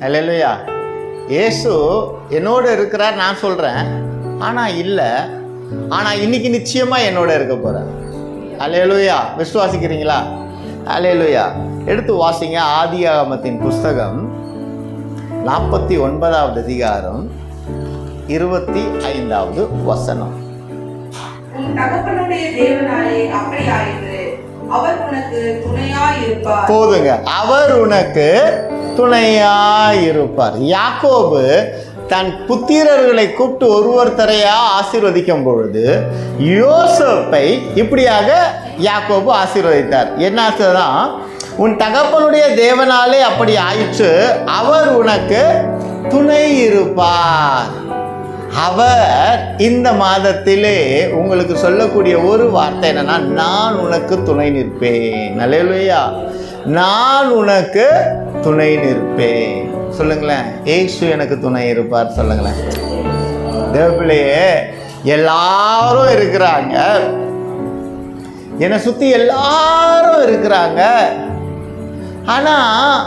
அல்லேலூயா. இயேசு என்னோடு இருக்கிறார் நான் சொல்கிறேன், ஆனால் இல்லை, ஆனால் இன்னைக்கு நிச்சயமாக என்னோட இருக்க போகிறார். அல்லேலூயா. விசுவாசிக்கிறீங்களா? அல்லேலூயா. எடுத்து வாசிங்க ஆதியாகமத்தின் புஸ்தகம் 49வது அதிகாரம் 25வது வசனம். போதுங்க, அவர் உனக்கு துணையாயிருப்பார். யாக்கோபு தன் புத்திரர்களை கூப்பிட்டு ஒருத்தரையா ஆசீர்வதிக்கும் பொழுது யோசேப்பை இப்படியாக யாக்கோபு ஆசீர்வதித்தார். என்ன ஆசைதான்? உன் தகப்பனுடைய தேவனாலே அப்படி ஆயிற்று, அவர் உனக்கு துணை இருப்பார். அவர் இந்த மாதத்திலே உங்களுக்கு சொல்லக்கூடிய ஒரு வார்த்தை என்னன்னா, நான் உனக்கு துணை நிற்பேன். அல்லேலூயா. நான் உனக்கு துணை நிற்பேன். சொல்லுங்களேன், ஏசு எனக்கு துணை இருப்பார். சொல்லுங்களேன். தேவப்பிள்ளையே, எல்லாரும் இருக்கிறாங்க, என்னை சுற்றி எல்லாரும் இருக்கிறாங்க, ஆனால்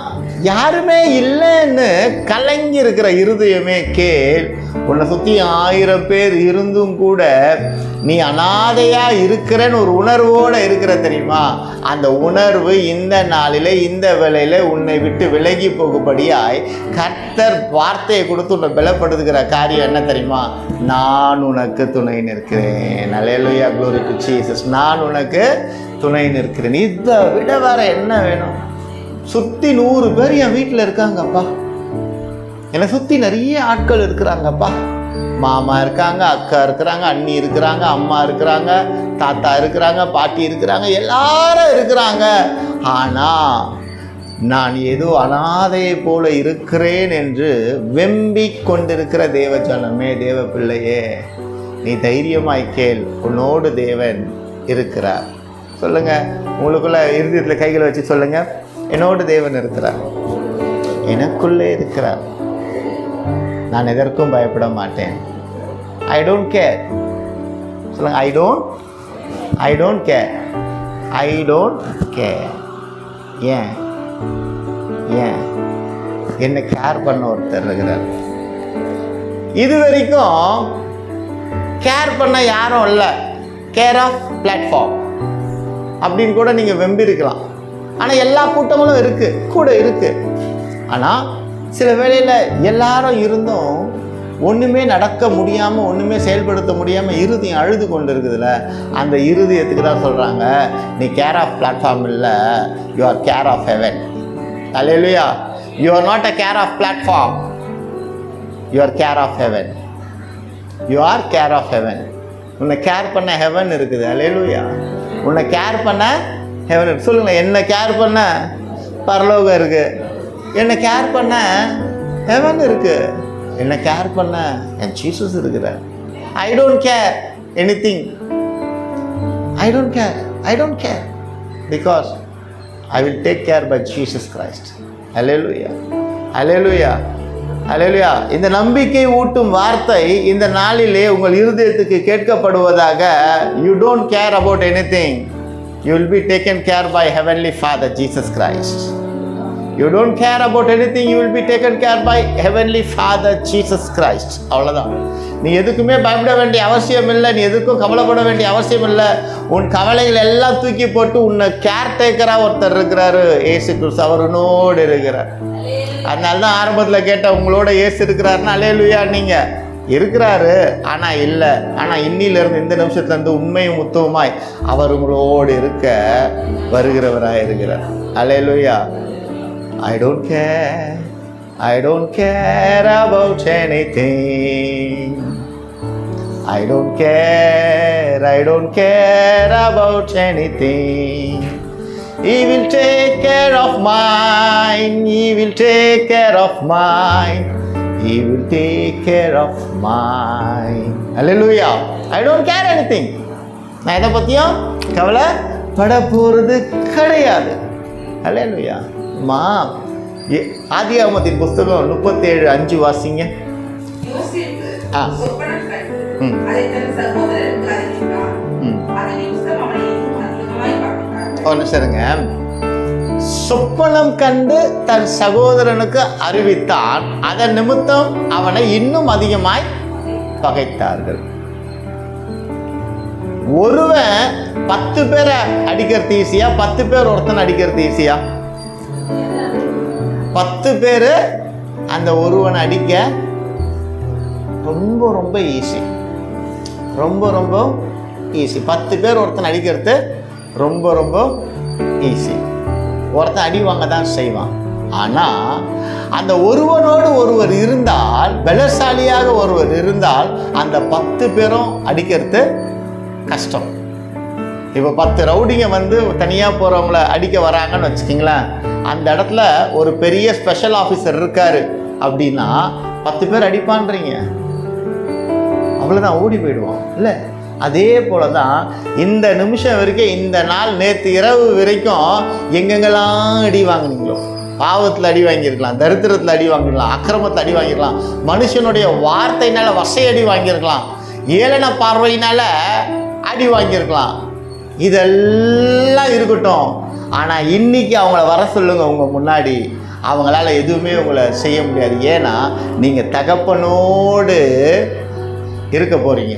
யாருமே இல்லைன்னு கலங்கி இருக்கிற இருதயமே கேள். உன்னை சுற்றி 1000 பேர் இருந்தும் கூட நீ அனாதையாக இருக்கிறன்னு ஒரு உணர்வோடு இருக்கிற தெரியுமா? அந்த உணர்வு இந்த நாளில் இந்த வேளையில் உன்னை விட்டு விலகி போகும்படியாய் கர்த்தர் வார்த்தையை கொடுத்து உன்னை பலப்படுத்துகிற காரியம் என்ன தெரியுமா? நான் உனக்கு துணை நிற்கிறேன். அல்லேலூயா, க்ளோரி டு ஜீசஸ். நான் உனக்கு துணை நிற்கிறேன். இதை விட வேற என்ன வேணும்? சுற்றி 100 பேர் என் வீட்டில் இருக்காங்கப்பா, என்னை சுற்றி நிறைய ஆட்கள் இருக்கிறாங்கப்பா. மாமா இருக்காங்க, அக்கா இருக்கிறாங்க, அண்ணி இருக்கிறாங்க, அம்மா இருக்கிறாங்க, தாத்தா இருக்கிறாங்க, பாட்டி இருக்கிறாங்க, எல்லாரும் இருக்கிறாங்க. ஆனால் நான் ஏதோ அனாதையை போல இருக்கிறேன் என்று வெம்பிக் கொண்டிருக்கிற தேவ ஜனமே, தேவ பிள்ளையே, நீ தைரியமாய் கேள். உன்னோடு தேவன் இருக்கிறார். சொல்லுங்க, உங்களுக்குள்ள இருதயத்தில் கைகளை வச்சு சொல்லுங்க, என்னோடு தேவன் இருக்கிறார், எனக்குள்ளே இருக்கிறார், நான் எதற்கும் பயப்பட மாட்டேன். I don't care. சொல்லுங்க, I don't care. I don't care. ஏன் என்னை கேர் பண்ண ஒருத்தர் இருக்கிறார். இது வரைக்கும் கேர் பண்ண யாரும் இல்லை. கேர் ஆஃப் பிளாட்ஃபார்ம் அப்படின்னு கூட நீங்கள் வெம்பி இருக்கலாம். ஆனால் எல்லா கூட்டங்களும் கூட இருக்குது. ஆனால் சில வேளையில் எல்லாரும் இருந்தும் ஒன்றுமே நடக்க முடியாமல், ஒன்றுமே செயல்படுத்த முடியாமல் இருதயம் அழுது கொண்டு இருக்குதுல்ல, அந்த இருதயத்துக்கு தான் சொல்கிறாங்க, நீ கேர் ஆஃப் பிளாட்ஃபார்ம் இல்லை, you are care of heaven. அல்லேலூயா. You are not a care of platform, you are care of heaven. You are care of heaven. உன்னை கேர் பண்ண ஹெவன் இருக்குது. அல்லேலூயா. உன்னை கேர் பண்ண ஹெவன். சொல்லுங்களேன், என்னை கேர் பண்ண பரலோகம் இருக்குது, என்னை கேர் பண்ண ஹெவன் இருக்குது, என்னை கேர் பண்ண என் ஜீசஸ் இருக்கிறார். I don't care anything. I don't care because I will take care by Jesus Christ. Hallelujah, hallelujah, hallelujah. இந்த நம்பிக்கை ஊட்டும் வார்த்தை இந்த நாளிலே உங்கள் இருதயத்துக்கு கேட்கப்படுவதாக. You don't care about anything. You will be taken care by Heavenly Father Jesus Christ. You don't care about anything, you will be taken care by Heavenly Father Jesus Christ. அவ்வளோதான். நீ எதுக்குமே பயப்பட வேண்டிய அவசியம் இல்லை, நீ எதுக்கும் கவலைப்பட வேண்டிய அவசியம் இல்லை. உன் கவலைகள் எல்லாம் தூக்கி போட்டு உன்னை கேர் டேக்கராக ஒருத்தர் இருக்கிறாரு, ஏசு கிறிஸ்து. அவர் உன்னோடு இருக்கிறார். அதனால தான் ஆரம்பத்தில் கேட்ட, உங்களோட ஏசு இருக்கிறாருன்னா அல்லேலூயா. நீங்கள் இருக்கிறாரு, ஆனால் இல்லை. ஆனால் இன்னிலிருந்து இந்த நிமிஷத்துலேருந்து உண்மையும் உத்தவமாய் அவர் உங்களோடு இருக்க வருகிறவராக இருக்கிறார். அல்லேலூயா. I don't care about anything. I don't care about anything. He will take care of mine. He will take care of mine. He will take care of mine. Hallelujah. I don't care anything. நான் எதை பற்றியும் கவலைப்பட போகிறது கிடையாது. ஹல்லேலூயா. ஆதியாகமத்தின் புஸ்தகம் 37:5 வாசிங்க. ஒன்று சரிங்க. சொப்பனம் கண்டு தன் சகோதரனுக்கு அறிவித்தான். அதன் நிமித்தம் அவனை இன்னும் அதிகமாய் பகைத்தார்கள். ஒருவன் 10 பேரை அடிக்கிறது ஈஸியா, 10 பேர் ஒருத்தன் அடிக்கிறது ஈஸியா? 10 பேர் அந்த ஒருவனை அடிக்க ரொம்ப ரொம்ப ஈஸி. ரொம்ப ரொம்ப ஈஸி. 10 பேர் ஒருத்தன் அடிக்கிறது ரொம்ப ரொம்ப ஈஸி. ஒருத்தன் அடி வாங்க தான் செய்வான். ஆனால் அந்த ஒருவனோடு ஒருவர் இருந்தால், பலசாலியாக ஒருவர் இருந்தால், அந்த 10 பேரும் அடிக்கிறது கஷ்டம். இப்போ 10 ரவுடிங்க வந்து தனியாக போகிறவங்கள அடிக்க வராங்கன்னு வச்சுக்கிங்களேன். அந்த இடத்துல ஒரு பெரிய ஸ்பெஷல் ஆஃபீஸர் இருக்காரு அப்படின்னா 10 பேர் அடிப்பான்றீங்க, அவ்வளோதான், ஓடி போயிடுவோம் இல்லை? அதே போல தான் இந்த நிமிஷம் வரைக்கும், இந்த நாள், நேற்று இரவு வரைக்கும் எங்கெங்கெல்லாம் அடி வாங்கினீங்களோ, பாவத்தில் அடி வாங்கியிருக்கலாம், தரித்திரத்தில் அடி வாங்கிருக்கலாம், அக்கிரமத்தில் அடி வாங்கிருக்கலாம், மனுஷனுடைய வார்த்தையினால வசையடி வாங்கியிருக்கலாம், ஏளன பார்வையினால அடி வாங்கியிருக்கலாம். இதெல்லாம் இருக்கட்டும். ஆனால் இன்னைக்கு அவங்கள வர சொல்லுங்க உங்கள் முன்னாடி, அவங்களால எதுவுமே உங்களை செய்ய முடியாது. ஏன்னா நீங்கள் தகப்பனோடு இருக்க போகிறீங்க,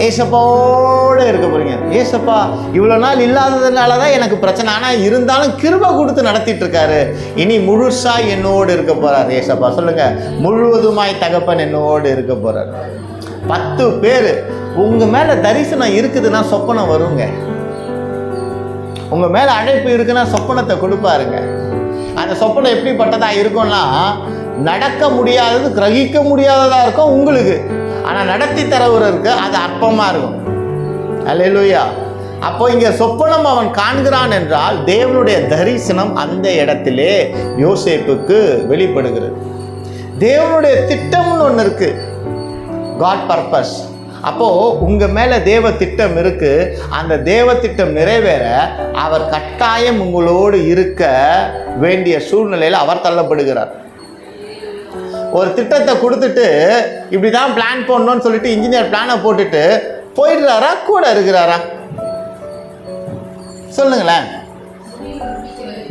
ஏசப்பாவோடு இருக்க போகிறீங்க. ஏசப்பா இவ்வளோ நாள் இல்லாததுனால தான் எனக்கு பிரச்சனை, ஆனால் இருந்தாலும் கிருபை கொடுத்து நடத்திட்டு இருக்காரு. இனி முழுசாக என்னோடு இருக்க போகிறார் ஏசப்பா. சொல்லுங்கள், முழுவதுமாய் தகப்பன் என்னோடு இருக்க போகிறார். 10 பேர் உங்கள் மேலே தரிசனம் இருக்குதுன்னா சொப்பனம் வருங்க. உங்கள் மேலே அழைப்பு இருக்குன்னா சொப்பனத்தை கொடுப்பாருங்க. அந்த சொப்பனம் எப்படிப்பட்டதாக இருக்கும்னா, நடக்க முடியாதது, கிரகிக்க முடியாததாக இருக்கும் உங்களுக்கு, ஆனால் நடத்தி தரவருக்கு அது அற்பமாக இருக்கும். அல்லேலூயா. அப்போ இங்கே சொப்பனம் அவன் காண்கிறான் என்றால் தேவனுடைய தரிசனம் அந்த இடத்திலே யோசேப்புக்கு வெளிப்படுகிறது. தேவனுடைய திட்டம்னு ஒன்று இருக்கு, காட் பர்பஸ். அப்போது உங்கள் மேலே தேவ திட்டம் இருக்குது. அந்த தேவ திட்டம் நிறைவேற அவர் கட்டாயம் உங்களோடு இருக்க வேண்டிய சூழ்நிலையில் அவர் தள்ளப்படுகிறார். ஒரு திட்டத்தை கொடுத்துட்டு இப்படி தான் பிளான் பண்ணணும்னு சொல்லிட்டு இன்ஜினியர் பிளானை போட்டுட்டு போயிடுறாரா, கூட இருக்கிறாரா? சொல்லுங்களேன்.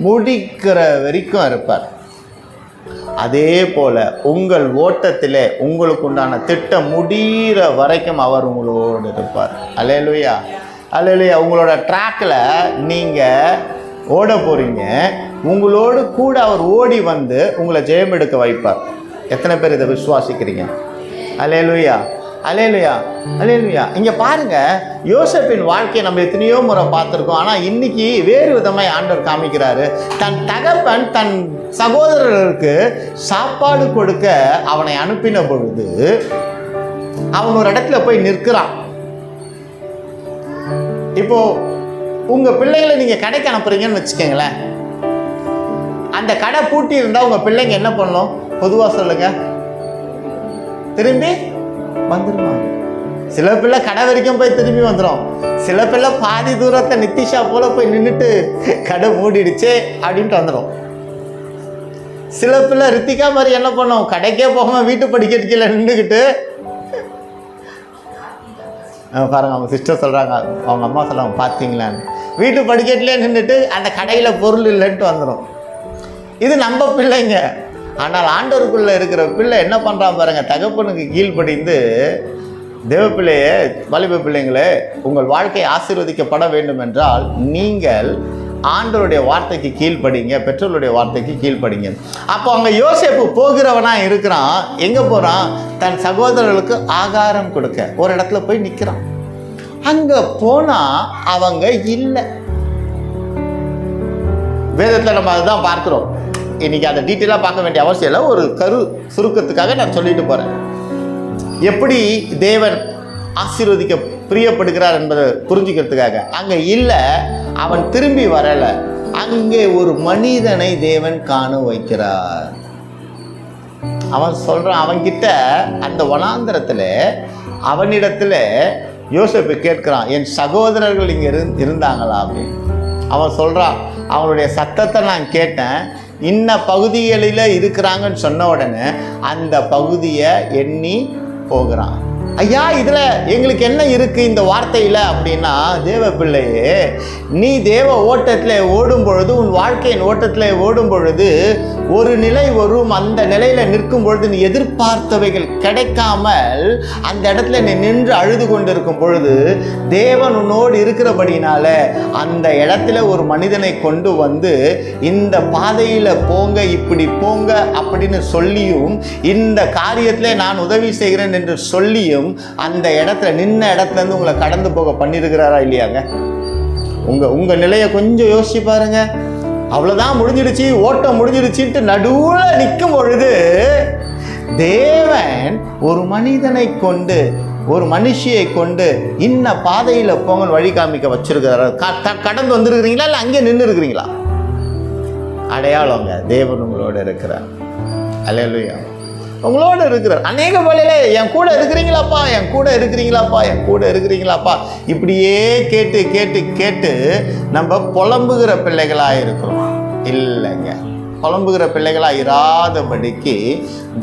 முடிக்கிற வரைக்கும் இருப்பார். அதே போல உங்கள் ஓட்டத்திலே உங்களுக்கு உண்டான திட்டம் முடிகிற வரைக்கும் அவர் உங்களோடு இருப்பார். அல்லேலூயா, அல்லேலூயா. உங்களோட ட்ராக்கில் நீங்கள் ஓட போகிறீங்க, உங்களோடு கூட அவர் ஓடி வந்து உங்களை ஜெயம் எடுக்க வைப்பார். எத்தனை பேர் இதை விசுவாசிக்கிறீங்க? அல்லேலூயா, அல்லேலூயா, அல்லேலூயா. இங்கே பாருங்கள், யோசேப்பின் வாழ்க்கையை நம்ம எத்தனையோ முறை பார்த்துருக்கோம். ஆனால் இன்னைக்கு வேறு விதமாக ஆண்டவர் காமிக்கிறாரு. தன் தகப்பன் தன் சகோதரர்களுக்கு சாப்பாடு கொடுக்க அவனை அனுப்பின பொழுது அவன் ஒரு இடத்துல போய் நிற்கிறான். இப்போ உங்கள் பிள்ளைகளை நீங்கள் கடைக்கு அனுப்புறீங்கன்னு வச்சுக்கோங்களேன். அந்த கடை பூட்டி இருந்தால் உங்கள் பிள்ளைங்க என்ன பண்ணணும்? பொதுவாக சொல்லுங்க, திரும்பி வந்துடுவாங்க. சில பிள்ளை கடை வரைக்கும் போய் திரும்பி வந்துடும். சில பிள்ளை பாதி தூரத்தை நித்திஷா போல போய் நின்றுட்டு கடை மூடிடுச்சே அப்படின்ட்டு வந்துடும். சில பிள்ளை ரித்திகா மாதிரி என்ன பண்ணும், கடைக்கே போகாமல் வீட்டு படிக்கிறதுல நின்றுக்கிட்டு பாருங்க, அவங்க சிஸ்டர் சொல்கிறாங்க, அவங்க அம்மா சொல்கிறாங்க, பார்த்தீங்களான்னு வீட்டு படிக்கட்டிலே நின்றுட்டு அந்த கடையில் பொருள் இல்லைன்ட்டு வந்துடும். இது நம்ம பிள்ளைங்க. ஆனால் ஆண்டவருக்குள்ளே இருக்கிற பிள்ளை என்ன பண்ணுறான் பாருங்கள், தகப்பனுக்கு கீழ்ப்படிந்து தேவ பிள்ளையே, வாலிப பிள்ளைங்களே, உங்கள் வாழ்க்கை ஆசீர்வதிக்கப்பட வேண்டும் என்றால் நீங்கள் ஆண்டவருடைய வார்த்தைக்கு கீழ்ப்படிங்க, பெற்றோருடைய வார்த்தைக்கு கீழ்ப்படிங்க. அப்போ அங்கே யோசேப்பு போகிறவனா இருக்கிறான். எங்கே போகிறான்? தன் சகோதரர்களுக்கு ஆகாரம் கொடுக்க ஒரு இடத்துல போய் நிற்கிறான். அங்கே போனால் அவங்க இல்லை. வேதத்தில் நம்ம அதுதான் பார்க்குறோம். இன்றைக்கி அதை டீட்டெயிலாக பார்க்க வேண்டிய அவசியம் இல்லை. ஒரு சுருக்கத்துக்காக நான் சொல்லிட்டு போகிறேன். எப்படி தேவன் ஆசீர்வதிக்க பிரியப்படுகிறார் என்பதை புரிஞ்சுக்கிறதுக்காக. அங்கே இல்லை, அவன் திரும்பி வரலை. அங்கே ஒரு மனிதனை தேவன் காண வைக்கிறார். அவன் சொல்கிறான், அவன்கிட்ட அந்த வனாந்தரத்தில் அவனிடத்தில் யோசேப்பு கேட்குறான், என் சகோதரர்கள் இங்கே இருந்தாங்களா அப்படின்னு. அவன் சொல்கிறான், அவனுடைய சத்தத்தை நான் கேட்டேன், இன்ன பகுதிகளில் இருக்கிறாங்கன்னு சொன்ன உடனே அந்த பகுதியை எண்ணி போகிறான். ஐயா இதில் எங்களுக்கு என்ன இருக்குது இந்த வார்த்தையில் அப்படின்னா, தேவ பிள்ளையே, நீ தேவ ஓட்டத்தில் ஓடும் பொழுது, உன் வாழ்க்கையின் ஓட்டத்தில் ஓடும் பொழுது ஒரு நிலை வரும். அந்த நிலையில் நிற்கும் பொழுது நீ எதிர்பார்த்தவைகள் கிடைக்காமல் அந்த இடத்துல நீ நின்று அழுது கொண்டிருக்கும் பொழுது தேவன் உன்னோடு இருக்கிறபடினால அந்த இடத்துல ஒரு மனிதனை கொண்டு வந்து இந்த பாதையில் போங்க, இப்படி போங்க அப்படின்னு சொல்லியும், இந்த காரியத்தில் நான் உதவி செய்கிறேன் என்று சொல்லியும் அந்த இடத்துல நின்ன இடத்துல இருந்து உங்களை கடந்து போக பண்ணிருக்கிறாரா இல்லையாங்க? உங்க நிலையை கொஞ்சம் யோசிச்சு பாருங்க. அவ்வளவுதான், முடிஞ்சிடுச்சு, ஓட்டம் முடிஞ்சிடுச்சுட்டு நடுவுல நிற்கும் பொழுது தேவன் ஒரு மனிதனை கொண்டு, ஒரு மனுஷியை கொண்டு இன்ன பாதையில போங்க வழி காமிக்க வச்சிருக்கிறாரு. கடந்து வந்துருக்கிறீங்களா இல்லை அங்கே நின்று இருக்கிறீங்களா? அடையாளங்க, தேவன் உங்களோட இருக்கிறார். அல்லேலூயா, உங்களோட இருக்கிறார். அநேக வேளையில என் கூட இருக்கிறீங்களாப்பா, என் கூட இருக்கிறீங்களாப்பா, என் கூட இருக்கிறீங்களாப்பா இப்படியே கேட்டு கேட்டு கேட்டு நம்ம புலம்புகிற பிள்ளைகளாக இருக்கிறோம். இல்லைங்க, புலம்புகிற பிள்ளைகளாக இராதபடிக்கு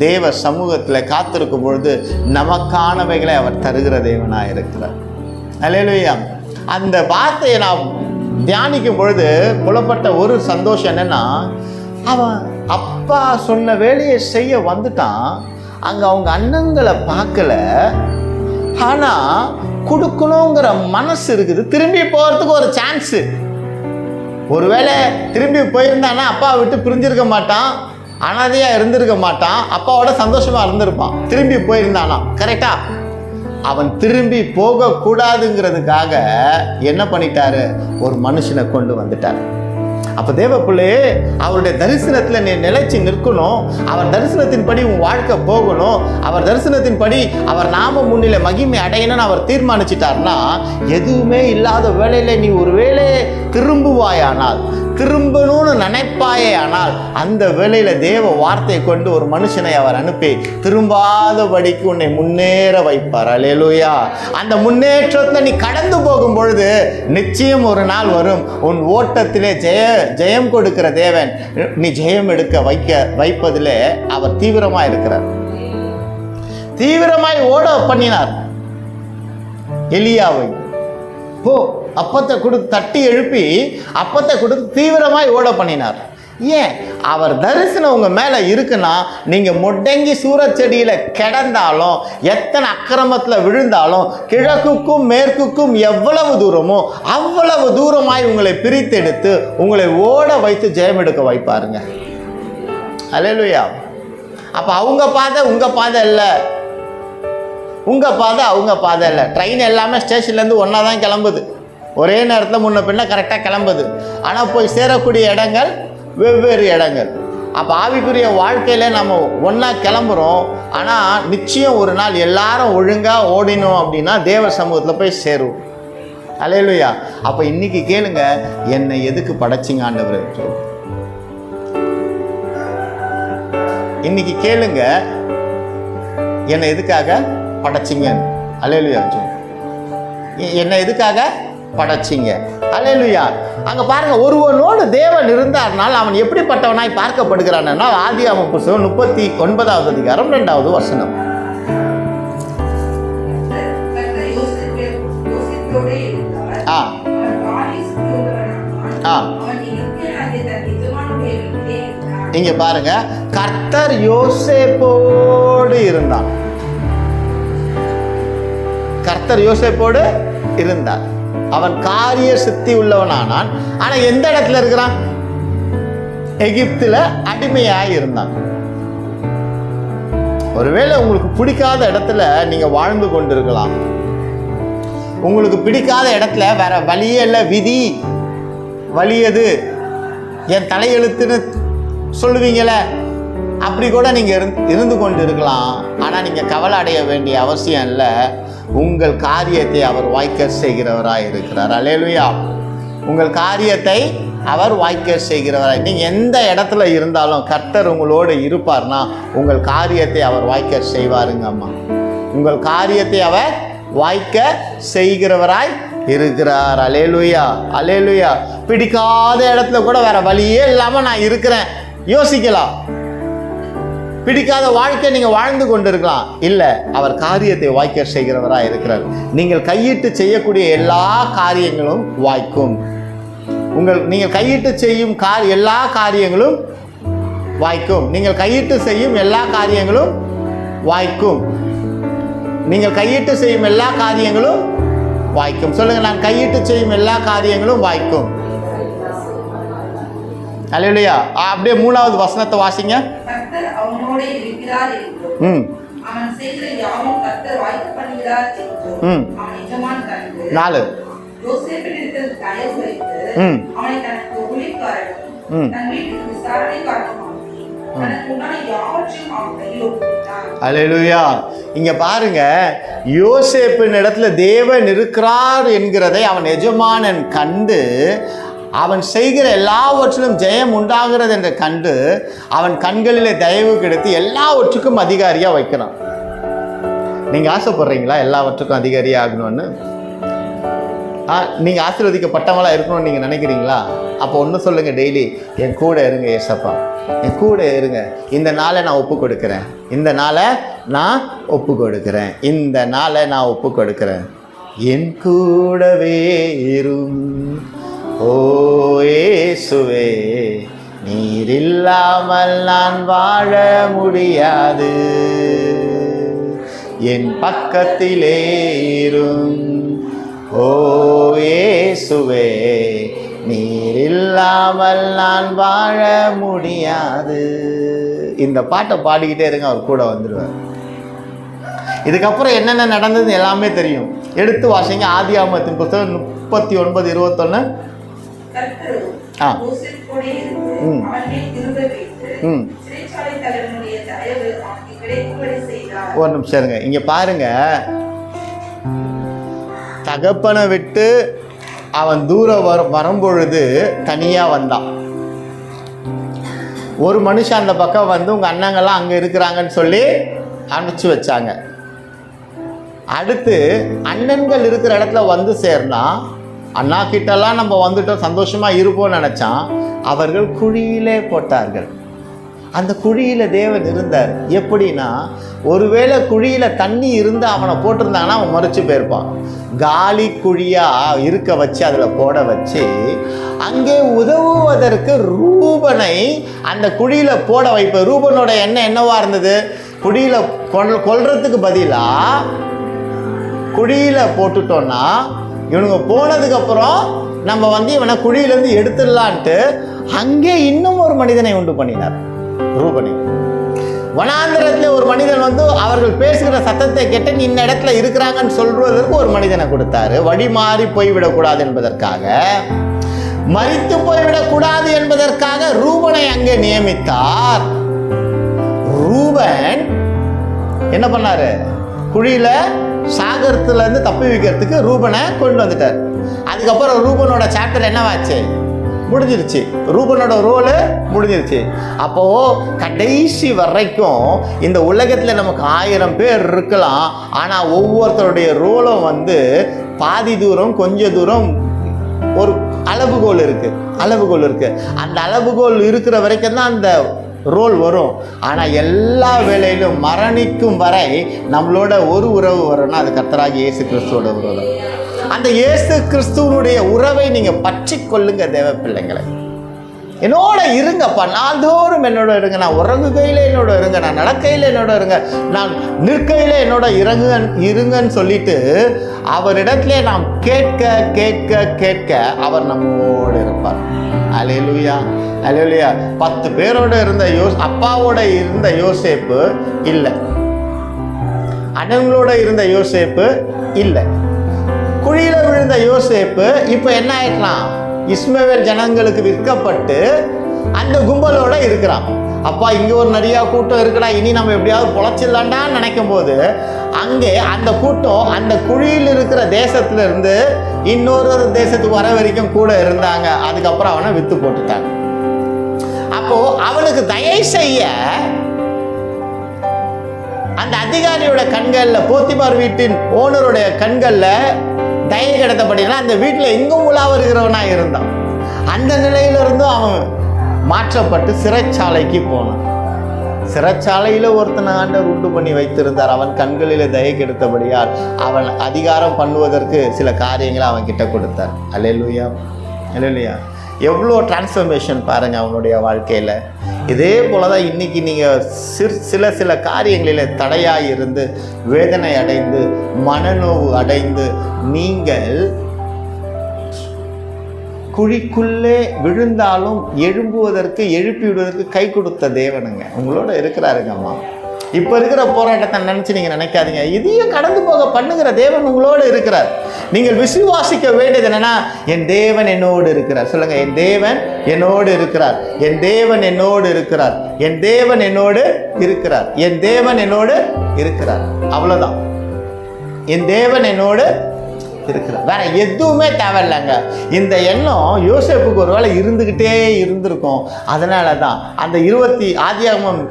தேவ சமூகத்தில் காத்திருக்கும் பொழுது நமக்கானவைகளை அவர் தருகிற தேவனாக இருக்கிறார். அல்லேலூயா. அந்த வார்த்தையை நான் தியானிக்கும் பொழுது புலப்பட்ட ஒரு சந்தோஷம் என்னன்னா, அவன் அப்பா சொன்ன வேலையை செய்ய வந்துட்டான். அங்கே அவங்க அண்ணங்களை பார்க்கல, ஆனால் கொடுக்கணுங்கிற மனசு இருக்குது. திரும்பி போகிறதுக்கு ஒரு சான்ஸு. ஒருவேளை திரும்பி போயிருந்தானா அப்பா விட்டு பிரிஞ்சிருக்க மாட்டான், அனாதையாக இருந்திருக்க மாட்டான், அப்பாவோட சந்தோஷமாக இருந்திருப்பான். திரும்பி போயிருந்தானா கரெக்டா? அவன் திரும்பி போகக்கூடாதுங்கிறதுக்காக என்ன பண்ணிட்டாரு, ஒரு மனுஷனை கொண்டு வந்துட்டார். அப்போ தேவ பிள்ளையே, அவருடைய தரிசனத்தில் நீ நிலைச்சி நிற்கணும். அவர் தரிசனத்தின்படி உன் வாழ்க்கை போகணும். அவர் தரிசனத்தின்படி அவர் நாம முன்னிலை மகிமை அடையணும்னு அவர் தீர்மானிச்சிட்டார்னா, எதுவுமே இல்லாத வேலையில நீ ஒரு வேலையை திரும்புவாயானால், திரும்பணும்னு நினைப்பாயே ஆனால், அந்த வேளையில தேவ வார்த்தையை கொண்டு ஒரு மனுஷனை அவர் அனுப்பி திரும்பாதபடிக்கு உன்னை முன்னேற வைப்பார். அல்லேலூயா. அந்த முன்னேற்றத்தில் நீ கடந்து போகும் பொழுது நிச்சயம் ஒரு நாள் வரும், உன் ஓட்டத்திலே ஜெயம் கொடுக்கிற தேவன் நீ ஜெயம் எடுக்க வைப்பதிலே அவர் தீவிரமா இருக்கிறார். தீவிரமாய் ஓட பண்ணினார் எலியாவை. போ, அப்பத்தை கொடுத்து தட்டி எழுப்பி அப்பத்தை கொடுத்து தீவிரமாய் ஓட பண்ணினார். ஏன்? அவர் தரிசனம் உங்க மேல இருக்குன்னா, நீங்க முடங்கி சூரச்செடியில கிடந்தாலும், எத்தனை அக்கிரமத்தில் விழுந்தாலும், கிழக்குக்கும் மேற்குக்கும் எவ்வளவு தூரமோ அவ்வளவு தூரமாய் உங்களை பிரித்தெடுத்து உங்களை ஓட வைத்து ஜெயம் எடுக்க வைப்பாருங்க. அல்லேலூயா. அப்ப அவங்க பாதை உங்க பாதை இல்லை, உங்க பாதை அவங்க பாதை இல்லை. ட்ரெயின் எல்லாமே ஸ்டேஷன்லேருந்து ஒன்றா தான் கிளம்புது, ஒரே நேரத்தில் முன்ன பின்ன கரெக்டாக கிளம்புது. ஆனால் போய் சேரக்கூடிய இடங்கள் வெவ்வேறு இடங்கள். அப்போ ஆவிக்குரிய வாழ்க்கையில் நம்ம ஒன்றா கிளம்புறோம். ஆனால் நிச்சயம் ஒரு நாள் எல்லாரும் ஒழுங்காக ஓடினோம் அப்படின்னா தேவ சமூகத்தில் போய் சேரும். அல்லேலூயா. அப்போ இன்னைக்கு கேளுங்க, என்னை எதுக்கு படைச்சிங்க ஆண்டவர்? இன்னைக்கு கேளுங்க, என்னை எதுக்காக படைச்சிங்க? அல்லேலூயா. என்னை எதுக்காக படைச்சிங்க? அல்லேலூயா. அங்க பாருங்க, ஒருவனோடு தேவன் இருந்தார்னால் அவன் எப்படிப்பட்டவனாய் பார்க்கப்படுகிறான்னா, ஆதியாகமம் புத்தகம் 39வது அதிகாரம் 2வது வசனம். இங்க பாருங்க, கர்த்தர் யோசேப்போடு இருந்தான். கர்த்தர் யோசேப்போடு இருந்தார். அவன் காரிய சித்தி உள்ளவனானான். ஆனா எந்த இடத்துல இருக்கிறான்? எகிப்துல அடிமையாய் இருந்தான். ஒருவேளை உங்களுக்கு பிடிக்காத இடத்துல நீங்க வாழ்ந்து கொண்டிருக்கலாம். உங்களுக்கு பிடிக்காத இடத்துல வேற வழியே இல்லை, விதி வலியது, என் தலையெழுத்துன்னு சொல்லுவீங்கள, அப்படி கூட நீங்க இருந்து கொண்டு இருக்கலாம். ஆனா நீங்க கவலை அடைய வேண்டிய அவசியம் இல்லை. உங்கள் காரியத்தை அவர் வாய்க்க செய்கிறவராய் இருக்கிறார். அல்லேலூயா. உங்கள் காரியத்தை அவர் வாய்க்க செய்கிறவராய். நீங்க எந்த இடத்துல இருந்தாலும் கர்த்தர் உங்களோடு இருப்பார்னா உங்கள் காரியத்தை அவர் வாய்க்க செய்வாருங்க அம்மா. உங்கள் காரியத்தை அவர் வாய்க்க செய்கிறவராய் இருக்கிறார். அல்லேலூயா, அல்லேலூயா. பிடிக்காத இடத்துல கூட வேற வழியே இல்லாம நான் இருக்கிறேன் யோசிக்கலாம். பிடிக்காத வாழ்க்கை நீங்கள் வாழ்ந்து கொண்டிருக்கலாம். இல்லை, அவர் காரியத்தை வாய்க்க செய்கிறவராக இருக்கிறார். நீங்கள் கையிட்டு செய்யக்கூடிய எல்லா காரியங்களும் வாய்க்கும். நீங்கள் கையிட்டு செய்யும் எல்லா காரியங்களும் வாய்க்கும். நீங்கள் கையிட்டு செய்யும் எல்லா காரியங்களும் வாய்க்கும். நீங்கள் கையிட்டு செய்யும் எல்லா காரியங்களும் வாய்க்கும். சொல்லுங்க, நான் கையிட்டு செய்யும் எல்லா காரியங்களும் வாய்க்கும். அல்லேலூயா. அப்படியே 3வது வசனத்தை வாசிங்க. கர்த்தர் அவனோடு இருக்கிறார் என்றும் அவன் செய்கிற யாவும் கர்த்தர் வாய்க்க பண்ணுகிறார் என்றும் அவன் எஜமான் கண்டு 4 யோசேப்பினிடத்தில் தயவு வைத்து அவனை தனக்கு ஊழியக்காரனும் தன் வீட்டுக்கு விசாரணை காட்டுமாம் தனக்கு உண்டான யாவற்றையும் அவன் கையில் ஒப்புவித்தான். அல்லேலூயா. இங்க பாருங்க, யோசேப்பின் இடத்துல தேவன் இருக்கிறார் என்கிறதை அவன் எஜமானன் கண்டு அவன் செய்கிற எல்லாவற்றிலும் ஜெயம் உண்டாகிறது என்று கண்டு அவன் கண்களிலே தயவு கிடைத்து எல்லாவற்றுக்கும் அதிகாரியாக வைக்கிறான். நீங்கள் ஆசைப்படுறீங்களா எல்லாவற்றுக்கும் அதிகாரியாக ஆகணும்னு? நீங்கள் ஆசீர்வதிக்கப்பட்டவங்களா இருக்கணும்னு நீங்கள் நினைக்கிறீங்களா? அப்போ ஒன்று சொல்லுங்கள், டெய்லி என் கூட இருங்க ஏசப்பா, என் கூட இருங்க. இந்த நாளை நான் ஒப்பு கொடுக்குறேன், இந்த நாளை நான் ஒப்பு கொடுக்குறேன், இந்த நாளை நான் ஒப்பு கொடுக்குறேன். என் கூடவே இரும் ஓ இயேசுவே, நீர் இல்லாமல் நான் வாழ முடியாது. என் பக்கத்திலே இரும் ஓ இயேசுவே, நீர் இல்லாமல் நான் வாழ முடியாது. இந்த பாட்டை பாடிக்கிட்டே இருங்க, அவர் கூட வந்துடுவார். இதுக்கப்புறம் என்னென்ன நடந்தது எல்லாமே தெரியும். எடுத்து வாசிங்க. ஆதியாகமத்தின் புத்தகம் 39:21. ஒரு நிமிஷம் இருங்க. இங்க பாருங்க, தகப்பனை விட்டு அவன் தூரம் வரும்பொழுது தனியா வந்தான். ஒரு மனுஷன் அந்த பக்கம் வந்து உங்க அண்ணங்கள்லாம் அங்க இருக்கிறாங்கன்னு சொல்லி அனுப்பிச்சு வச்சாங்க. அடுத்து அண்ணன்கள் இருக்கிற இடத்துல வந்து சேர்னா, அண்ணா கிட்டலாம் நம்ம வந்துட்டோம் சந்தோஷமா இருப்போம்னு நினைச்சான். அவர்கள் குழியிலே போட்டார்கள். அந்த குழியில தேவன் இருந்தார். எப்படின்னா, ஒருவேளை குழியில தண்ணி இருந்து அவனை போட்டிருந்தாங்கன்னா அவன் மறைச்சு போயிருப்பான். காலி குழியா இருக்க வச்சு அதில் போட வச்சு அங்கே உதவுவதற்கு ரூபனை அந்த குழியில போட வைப்ப. ரூபனோட எண்ணம் என்னவா இருந்தது? குழியில கொல்றதுக்கு பதிலாக குழியில போட்டுட்டோன்னா இவனுங்க போனதுக்கப்புறம் நம்ம வந்து இவனை குழியிலேருந்து எடுத்துடலான்ட்டு அங்கே இன்னும் ஒரு மனிதனை உண்டு பண்ணினார். ரூபனை வனாந்திரத்தில் ஒரு மனிதன் வந்து அவர்கள் பேசுகிற சத்தத்தை கேட்டு இன்ன இடத்துல இருக்கிறாங்கன்னு சொல்வதற்கு ஒரு மனிதனை கொடுத்தாரு. வழி மாறி போய்விடக்கூடாது என்பதற்காக, மரித்து போய்விடக்கூடாது என்பதற்காக ரூபனை அங்கே நியமித்தார். ரூபன் என்ன பண்ணாரு? குழியில சாகரத்துல இருந்து தப்பி வைக்கிறதுக்கு ரூபனை கொண்டு வந்துட்டார். அதுக்கப்புறம் ரூபனோட சாப்டர் என்னவாச்சு? முடிஞ்சிருச்சு. ரூபனோட ரோலு முடிஞ்சிருச்சு. அப்போ கடைசி வரைக்கும் இந்த உலகத்துல நமக்கு 1000 பேர் இருக்கலாம். ஆனா ஒவ்வொருத்தருடைய ரோலும் வந்து பாதி தூரம் கொஞ்ச தூரம் ஒரு அளவுகோல் இருக்கு. அந்த அளவுகோல் இருக்கிற வரைக்கும் தான் அந்த ரோல் வரும். ஆனால் எல்லா வேளையிலும் மரணிக்கும் வரை நம்மளோட ஒரு உறவு வரும்னா அது கர்த்தராகிய இயேசு கிறிஸ்துவோட உறவு. அந்த இயேசு கிறிஸ்துவனுடைய உறவை நீங்கள் பற்றி கொள்ளுங்க தேவ பிள்ளைங்களை. என்னோட இருங்கப்பா, நாள்தோறும் என்னோட இருங்க. நான் உறங்குகையில் என்னோட இருங்க, நான் நடக்கையில் என்னோட இருங்க, நான் நிற்கையில் என்னோட இருங்கன்னு சொல்லிட்டு அவரிடத்துல நாம் கேட்க கேட்க கேட்க அவர் நம்மோடு இருப்பார். அல்லேலூயா, அல்லேலூயா. 10 பேரோட இருந்த அப்பாவோட இருந்த யோசேப்பு இல்லை, அண்ணங்களோட இருந்த யோசேப்பு இல்லை, குழியில விழுந்த யோசேப்பு இப்போ என்ன ஆயிட்டான்? இஸ்மவேல் ஜனங்களுக்கு விற்கப்பட்டு அந்த கும்பலோட இருக்கிறான். அப்பா இங்கே ஒரு நிறைய கூட்டம் இருக்குடா, இனி நம்ம எப்படியாவது பொழைச்சிடலாண்டான்னு நினைக்கும் போது அங்கே அந்த கூட்டம் அந்த குழியில் இருக்கிற தேசத்துல இருந்து இன்னொரு தேசத்துக்கு வர வரைக்கும் கூட இருந்தாங்க. அதுக்கப்புறம் அவனை வித்து போட்டுட்டாங்க. அப்போ அவனுக்கு தயவு செய்ய அந்த அதிகாரியோட கண்கள்ல, போத்திபார் வீட்டின் ஓனருடைய கண்கள்ல தயவு கிடைத்தபடினா அந்த வீட்டில் எங்கும் உலா வருகிறவனா இருந்தான். அந்த நிலையிலிருந்து அவன் மாற்றப்பட்டு சிறைச்சாலைக்கு போனான். சிறைச்சாலையில் ஒருத்தனை ஆண்டவர் உண்டு பண்ணி வைத்திருந்தார். அவன் கண்களில் தயை கெடுத்தபடியால் அவன் அதிகாரம் பண்ணுவதற்கு சில காரியங்களை அவன் கிட்ட கொடுத்தார். அல்லேலூயா, அல்லேலூயா. எவ்வளோ டிரான்ஸ்ஃபர்மேஷன் பாருங்கள் அவனுடைய வாழ்க்கையில். இதே போல் தான் இன்றைக்கி நீங்கள் சில காரியங்களில் தடையாக இருந்து வேதனை அடைந்து மனநோவு அடைந்து நீங்கள் குழிக்குள்ளே விழுந்தாலும் எழும்புவதற்கு எழுப்பி விடுவதற்கு கை கொடுத்த தேவனுங்க உங்களோட இருக்கிறாருங்கம்மா. இப்போ இருக்கிற போராட்டத்தை நினச்சி நீங்கள் நினைக்காதீங்க, இதையும் கடந்து போக பண்ணுகிற தேவன் உங்களோடு இருக்கிறார். நீங்கள் விசுவாசிக்க வேண்டியது என்னன்னா, என் தேவன் என்னோடு இருக்கிறார். சொல்லுங்க, என் தேவன் என்னோடு இருக்கிறார், என் தேவன் என்னோடு இருக்கிறார், என் தேவன் என்னோடு இருக்கிறார், என் தேவன் என்னோடு இருக்கிறார். அவ்வளோதான், என் தேவன் என்னோடு இருக்கிறார். வேற எதுவுமே தேவையில்லைங்க. இந்த எண்ணம் யோசேப்புக்கு ஒருவேளை இருந்துக்கிட்டே இருந்திருக்கும். அதனால தான் அந்த ஆதியாகமம்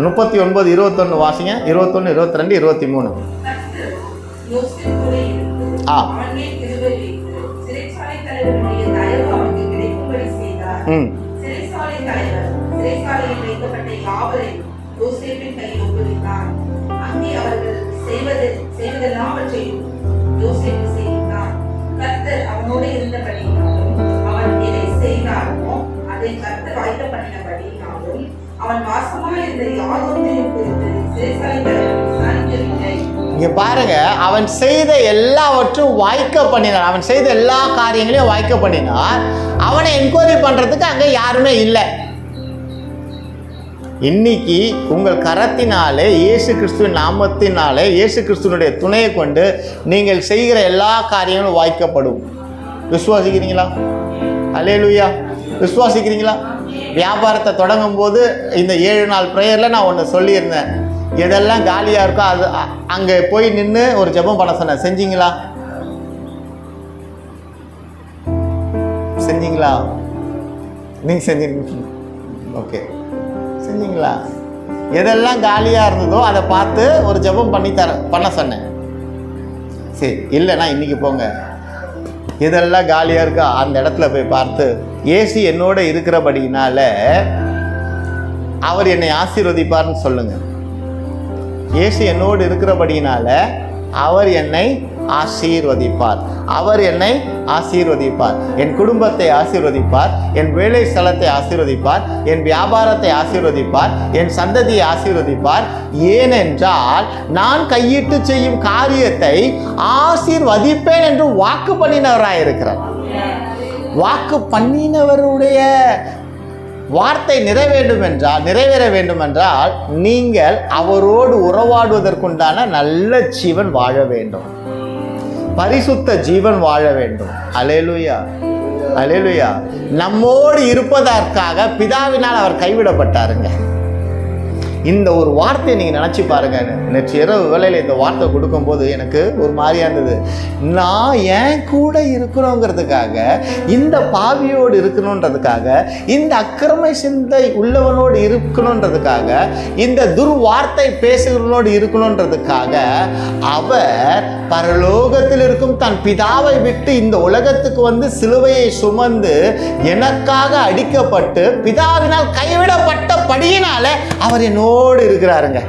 39 21 வாசிங்க. 21 22 23. யோசேப்பு செய்தான். கர்த்தர் அவனோடு இருந்தபடியினாலும் அவன் எதை செய்தானோ அதை கர்த்தர் வாய்க்க பண்ணினபடியினாலும் அவன் வாசமாய் இருந்த யாதோத்தையும் குறித்து சிறைசாலை தலைவர் விசாரிக்கவில்லை. இங்க பாருங்க, அவன் செய்த எல்லாவற்றும் வாய்க்க பண்ணினார். அவன் செய்த எல்லா காரியங்களையும் வாய்க்க பண்ணினார். அவனை என்கொயரி பண்றதுக்கு அங்க யாருமே இல்லை. இன்னைக்கு உங்கள் கரத்தினாலே இயேசு கிறிஸ்துவின் நாமத்தினாலே இயேசு கிறிஸ்துவனுடைய துணையை கொண்டு நீங்கள் செய்கிற எல்லா காரியங்களும் வாய்க்கப்படும். விசுவாசிக்கிறீங்களா? அல்லேலூயா. விசுவாசிக்கிறீங்களா? வியாபாரத்தை தொடங்கும் போது இந்த 7 நாள் ப்ரேயரில் நான் ஒன்று சொல்லியிருந்தேன். எதெல்லாம் காலியாக இருக்கோ அது அங்கே போய் நின்று ஒரு ஜெபம் பண்ண சொன்னேன். செஞ்சீங்களா? செஞ்சீங்களா? நீங்கள் செஞ்சீங்க? ஓகே, செஞ்சீங்களா? எதெல்லாம் காலியாக இருந்ததோ அதை பார்த்து ஒரு ஜெபம் பண்ண சொன்னேன். சரி, இல்லைன்னா இன்றைக்கி போங்க, எதெல்லாம் காலியாக இருக்கோ அந்த இடத்துல போய் பார்த்து, ஏசு என்னோட இருக்கிறபடினால அவர் என்னை ஆசீர்வதிப்பார்னு சொல்லுங்கள். ஏசு என்னோடு இருக்கிறபடினால அவர் என்னை ஆசீர்வதிப்பார், அவர் என்னை ஆசீர்வதிப்பார், என் குடும்பத்தை ஆசீர்வதிப்பார், என் வேலை ஸ்தலத்தை ஆசீர்வதிப்பார், என் வியாபாரத்தை ஆசீர்வதிப்பார், என் சந்ததியை ஆசீர்வதிப்பார். ஏனென்றால் நான் கையிட்டு செய்யும் காரியத்தை ஆசீர்வதிப்பேன் என்று வாக்கு பண்ணினவராயிருக்கிறார். வாக்கு பண்ணினவருடைய வார்த்தை நிறைவேற வேண்டும் என்றால் நீங்கள் அவரோடு உறவாடுவதற்குண்டான நல்ல ஜீவன் வாழ வேண்டும், பரிசுத்த ஜீவன் வாழ வேண்டும். அல்லேலூயா, அல்லேலூயா. நம்மோடு இருப்பதற்காக பிதாவினால் அவர் கைவிடப்பட்டாருங்க. இந்த ஒரு வார்த்தையை நீங்கள் நினச்சி பாருங்கள். நேற்று இரவு வேளையில் இந்த வார்த்தை கொடுக்கும்போது எனக்கு ஒரு மாதிரியாக இருந்தது. நான் ஏன் கூட இருக்கணுங்கிறதுக்காக, இந்த பாவியோடு இருக்கணுன்றதுக்காக, இந்த அக்கிரமை சிந்தை உள்ளவனோடு இருக்கணுன்றதுக்காக, இந்த துர்வார்த்தை பேசுகிறவனோடு இருக்கணுன்றதுக்காக அவர் பரலோகத்தில் இருக்கும் தன் பிதாவை விட்டு இந்த உலகத்துக்கு வந்து சிலுவையை சுமந்து எனக்காக அடிக்கப்பட்டு பிதாவினால் கைவிடப்பட்டபடியினால அவர் என்னோடு இருக்கிறாருங்க.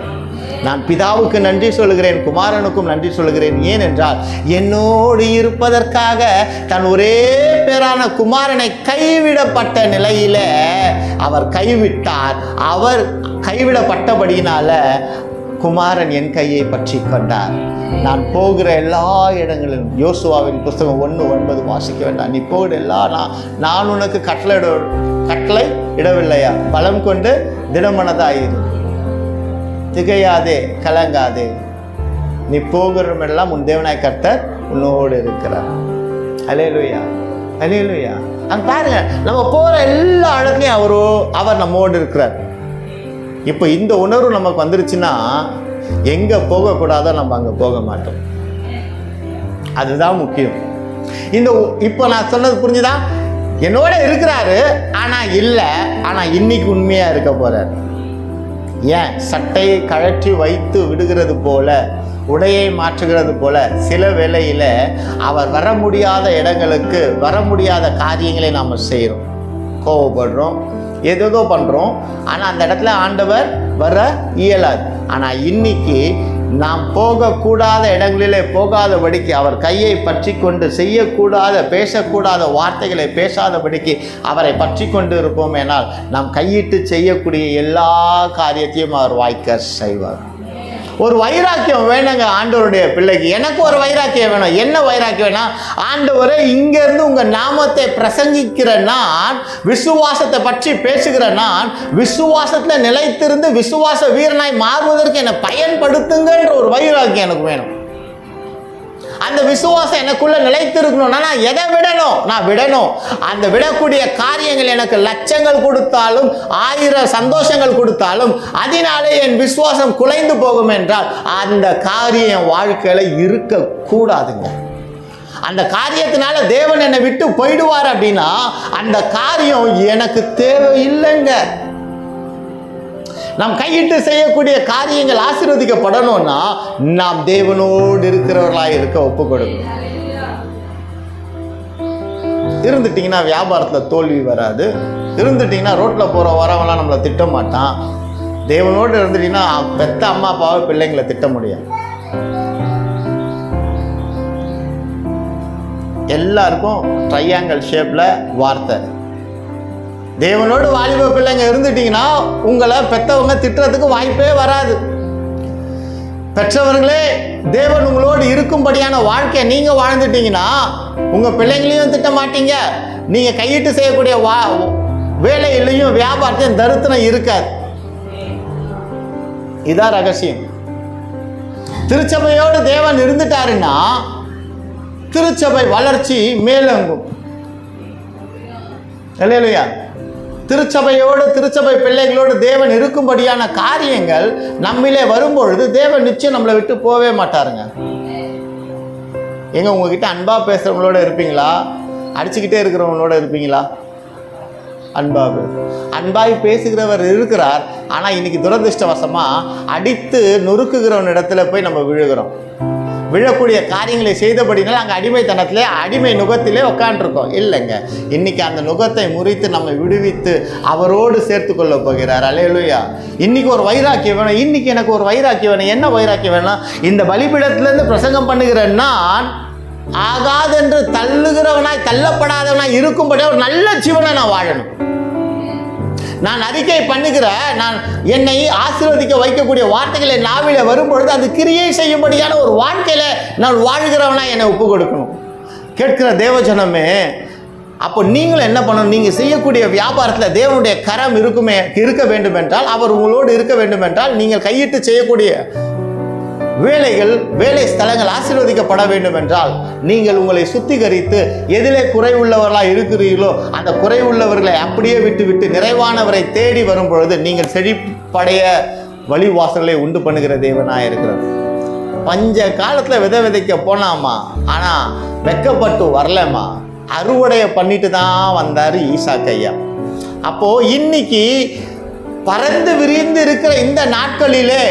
நான் பிதாவுக்கு நன்றி சொல்லுகிறேன், குமாரனுக்கும் நன்றி சொல்லுகிறேன். ஏனென்றால் என்னோடு இருப்பதற்காக தன் ஒரே பேரான குமாரனை கைவிடப்பட்ட நிலையில அவர் கைவிட்டார். அவர் கைவிடப்பட்டபடியினால குமாரன் என் கையை பற்றி கொண்டார். நான் போகிற எல்லா இடங்களிலும், யோசுவாவின் புஸ்தகம் 1:9 வாசிக்க வேண்டாம். நீ போகிற எல்லா நான் உனக்கு கட்டளை இடவில்லையா? பலம் கொண்டு திடமனதாயிரு, திகையாதே, கலங்காதே. நீ போகிறமெல்லாம் உன் தேவனாய் கர்த்தர் உன்னோடு இருக்கிறார். அல்லேலூயா, அல்லேலூயா. அங்க பாருங்க, நம்ம போகிற எல்லா இடத்துலையும் அவர் நம்மோடு இருக்கிறார். இப்போ இந்த உணர்வு நமக்கு வந்துருச்சுன்னா எங்கே போகக்கூடாதோ நம்ம அங்கே போக மாட்டோம். அதுதான் முக்கியம். இப்போ நான் சொன்னது புரிஞ்சுதா? என்னோட இருக்கிறாரு, ஆனால் இல்லை, ஆனால் இன்னைக்கு உண்மையாக இருக்க போறார். ஏன்? சட்டையை கழற்றி வைத்து விடுகிறது போல, உடையை மாற்றுகிறது போல சில வேளையில் அவர் வர முடியாத இடங்களுக்கு, வர முடியாத காரியங்களை நாம் செய்கிறோம், கோவப்படுறோம், ஏதோ பண்ணுறோம். ஆனால் அந்த இடத்துல ஆண்டவர் வர இயலாது. ஆனால் இன்னைக்கு நாம் போகக்கூடாத இடங்களிலே போகாதபடிக்கு, அவர் கையை பற்றி கொண்டு செய்யக்கூடாத பேசக்கூடாத வார்த்தைகளை பேசாதபடிக்கு அவரை பற்றி கொண்டு இருப்போம் எனால் நாம் கையிட்டு செய்யக்கூடிய எல்லா காரியத்தையும் அவர் வாய்க்க செய்வார். ஒரு வைராக்கியம் வேணுங்க ஆண்டவருடைய பிள்ளைக்கு. எனக்கு ஒரு வைராக்கியம் வேணும். என்ன வைராக்கியம் வேணும்? ஆண்டவரே, இங்கேருந்து உங்கள் நாமத்தை பிரசங்கிக்கிற நான், விசுவாசத்தை பற்றி பேசுகிற நான், விசுவாசத்தில் நிலைத்திருந்து விசுவாச வீரனாய் மாறுவதற்கு என்னை பயன்படுத்துங்கன்ற ஒரு வைராக்கியம் எனக்கு வேணும். அந்த விசுவாசம் எனக்குள்ள நிலைத்திருக்கணும்னா நான் எதை விடணும்? நான் விடணும். அந்த விடக்கூடிய காரியங்கள் எனக்கு லட்சங்கள் கொடுத்தாலும் 1000 சந்தோஷங்கள் கொடுத்தாலும் அதனாலே என் விசுவாசம் குலைந்து போகும் என்றால் அந்த காரியம் வாழ்க்கையில இருக்கக்கூடாதுங்க. அந்த காரியத்தினால தேவன் என்னை விட்டு போயிடுவார் அப்படின்னா அந்த காரியம் எனக்கு தேவையில்லைங்க. நாம் கையிட்டு செய்யக்கூடிய காரியங்கள் ஆசீர்வதிக்கப்படணும்னா நாம் தேவனோடு இருக்கிறவர்களாக இருக்க ஒப்பு கொடுக்கணும். இருந்துட்டீங்கன்னா வியாபாரத்தில் தோல்வி வராது. இருந்துட்டீங்கன்னா ரோட்டில் போகிற வரவெல்லாம் நம்மளை திட்ட மாட்டான். தேவனோடு இருந்துட்டீங்கன்னா பெத்த அம்மா அப்பாவை பிள்ளைங்களை திட்ட முடியாது. எல்லாருக்கும் ட்ரையாங்கிள் ஷேப்பில் வார்த்தை. தேவனோடு வாலிப பிள்ளைங்க இருந்துட்டீங்கன்னா உங்களை பெற்றவங்க திட்டுறதுக்கு வாய்ப்பே வராது. பெற்றவர்களே, தேவன் உங்களோடு இருக்கும்படியான வாழ்க்கையை நீங்கள் வாழ்ந்துட்டீங்கன்னா உங்கள் பிள்ளைங்களையும் திட்ட மாட்டீங்க. நீங்கள் கையிட்டு செய்யக்கூடிய வேலையிலையும் வியாபாரத்தையும் தரித்திரம் இருக்காது. இதான் ரகசியம். திருச்சபையோடு தேவன் இருந்துட்டாருன்னா திருச்சபை வளர்ச்சி மேலோங்கும். இல்லையா? திருச்சபையோடு திருச்சபை பிள்ளைகளோடு தேவன் இருக்கும்படியான காரியங்கள் நம்மிலே வரும்பொழுது தேவன் நிச்சயம் நம்மளை விட்டு போவே மாட்டாருங்க. எங்க உங்ககிட்ட அன்பா பேசுறவங்களோட இருப்பீங்களா? அடிச்சுக்கிட்டே இருக்கிறவங்களோட இருப்பீங்களா? அன்பாய் பேசுகிறவர் இருக்கிறார். ஆனால் இன்னைக்கு துரதிருஷ்டவசமா அடித்து நொறுக்குகிறவன் இடத்துல போய் நம்ம விழுகிறோம். விழக்கூடிய காரியங்களை செய்தபடினால அங்கே அடிமைத்தனத்திலே அடிமை நுகத்திலே உட்காண்டிருக்கோம். இல்லைங்க, இன்னைக்கு அந்த நுகத்தை முறித்து நம்மை விடுவித்து அவரோடு சேர்த்து கொள்ள போகிறார். அல்லேலூயா. இன்னைக்கு ஒரு வைராக்கியம் வேணும். இன்னைக்கு எனக்கு ஒரு வைராக்கியம் வேணும். என்ன வைராக்கியம் வேணும்? இந்த பலிபீடத்திலிருந்து பிரசங்கம் பண்ணுகிற நான் ஆகாதென்று தள்ளுகிறவனாய் தள்ளப்படாதவனாய் இருக்கும்படி ஒரு நல்ல ஜீவனை நான் வாழணும். நான் அறிக்கை பண்ணுகிற, நான் என்னை ஆசீர்வதிக்க வைக்கக்கூடிய வார்த்தைகளை நாவில வரும்பொழுது அது கிரியை செய்யும்படியான ஒரு வாழ்க்கையில நான் வாழ்கிறவனா என்னை ஒப்பு கொடுக்கணும். கேட்கிற தேவஜனமே, அப்போ நீங்களும் என்ன பண்ணணும்? நீங்கள் செய்யக்கூடிய வியாபாரத்தில் தேவனுடைய கரம் இருக்க வேண்டும் என்றால், அவர் உங்களோடு இருக்க வேண்டும் என்றால், நீங்கள் கையிட்டு செய்யக்கூடிய வேலை ஸ்தலங்கள் ஆசீர்வதிக்கப்பட வேண்டும் என்றால் நீங்கள் உங்களை சுத்திகரித்து எதிலே குறைவுள்ளவர்களாக இருக்கிறீர்களோ அந்த குறைவுள்ளவர்களை அப்படியே விட்டு நிறைவானவரை தேடி வரும் பொழுது நீங்கள் செழிப்படைய வழிவாசல்களை உண்டு பண்ணுகிற தேவனாக இருக்கிறார். பஞ்ச காலத்தில் விதைக்க போனாமா, ஆனால் வெக்கப்பட்டு வரலம்மா, அறுவடையை பண்ணிட்டு தான் வந்தார் ஈசாக்கு ஐயா. அப்போது இன்னைக்கு பறந்து விரிந்து இருக்கிற இந்த நாட்களிலே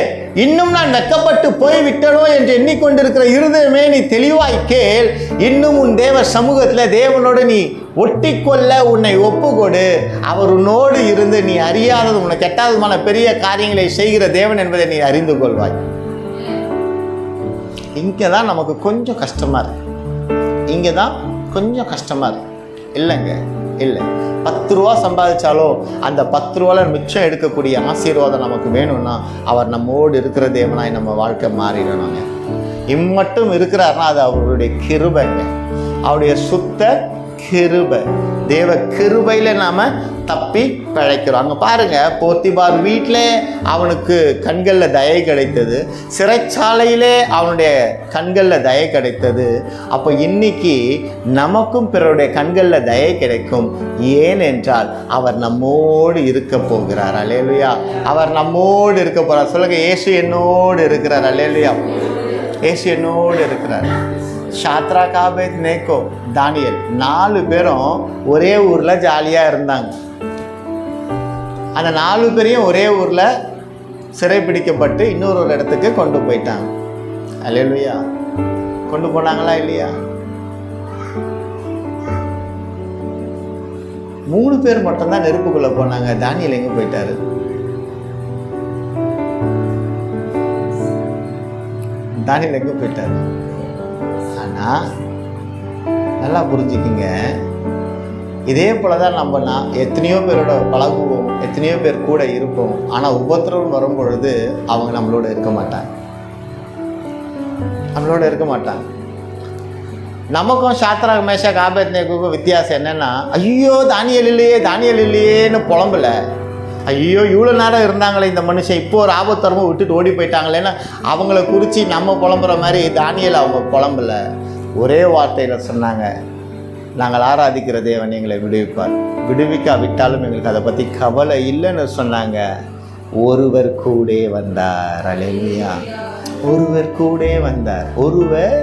இன்னும் நான் வெக்கப்பட்டு போய்விட்டனோ என்று எண்ணிக்கொண்டிருக்கிற இருதயமே, நீ தெளிவாய் கேள். இன்னும் உன் தேவ சமூகத்தில் தேவனோடு நீ ஒட்டிக்கொள்ள உன்னை ஒப்புக்கொடு. அவர் உன்னோடு இருந்து நீ அறியாதது உனக்கு எட்டாததுமான பெரிய காரியங்களை செய்கிற தேவன் என்பதை நீ அறிந்து கொள்வாய். இங்கே தான் நமக்கு கொஞ்சம் கஷ்டமாக இருக்கு. இங்கே தான் கொஞ்சம் கஷ்டமாக இருக்கு. இல்லைங்க, இல்லை. 10 ரூபா சம்பாதிச்சாலும் அந்த 10 ரூபாவில் மிச்சம் எடுக்கக்கூடிய ஆசீர்வாதம் நமக்கு வேணும்னா அவர் நம்மோடு இருக்கிற தேவனாய் நம்ம வாழ்க்கை மாறிடணுங்க. இம்மட்டும் இருக்கிறாருன்னா அது அவருடைய கிருபைங்க, அவருடைய சுத்த கிருபை. தேவ கிருபையில் நாம் தப்பி பிழைக்கிறோம். அங்கே பாருங்கள், போத்திபார் வீட்டிலே அவனுக்கு கண்களில் தயை கிடைத்தது, சிறைச்சாலையிலே அவனுடைய கண்களில் தயை கிடைத்தது. அப்போ இன்னைக்கு நமக்கும் பிறருடைய கண்களில் தயை கிடைக்கும். ஏனென்றால் அவர் நம்மோடு இருக்க போகிறார். அல்லேலூயா. அவர் நம்மோடு இருக்க போகிறார். சொல்லுங்க, இயேசு என்னோடு இருக்கிறார். அல்லேலூயா. இயேசு என்னோடு இருக்கிறார். ஷாத்ராக், ஆபேத், நேகோ, தானியேல் 4 பேரும் ஒரே ஊரில் ஜாலியாக இருந்தாங்க. அந்த 4 பேரையும் ஒரே ஊரில் சிறைப்பிடிக்கப்பட்டு இன்னொரு இடத்துக்கு கொண்டு போயிட்டாங்க. அல்லேலூயா. கொண்டு போனாங்களா இல்லையா? 3 பேர் மட்டும்தான் நெருப்புக்குள்ளே போனாங்க. தானியேல் எங்கே போயிட்டாரு? தானியேல் எங்கே போயிட்டார்? ஆனால் நல்லா புரிஞ்சுக்கிங்க, இதே போல தான் எத்தனையோ பேரோட பழகுவோம், எத்தனையோ பேர் கூட இருப்போம். ஆனால் உபத்திரவம் வரும் பொழுது அவங்க நம்மளோட இருக்க மாட்டாங்க. நமக்கும் சாத்ராக் மேஷாக் ஆபேத்நேகோவுக்கும் வித்தியாசம் என்னென்னா, ஐயோ தானியேல் இல்லையேன்னு புலம்பல. ஐயோ இவ்வளோ நேரம் இருந்தாங்களே இந்த மனுஷன், இப்போ ஒரு ஆபத்தரமும் விட்டுட்டு ஓடி போயிட்டாங்களேன்னு அவங்கள குறித்து நம்ம புலம்புற மாதிரி தானியேல் அவங்க புலம்பல. ஒரே வார்த்தையில் சொன்னாங்க, நாங்கள் ஆராதிக்கிற தேவன் எங்களை விடுவிக்காவிட்டாலும் எங்களுக்கு அதை பற்றி கவலை இல்லைன்னு சொன்னாங்க. ஒருவர் கூட வந்தார். அல்லேலூயா. ஒருவர் கூட வந்தார். ஒருவர்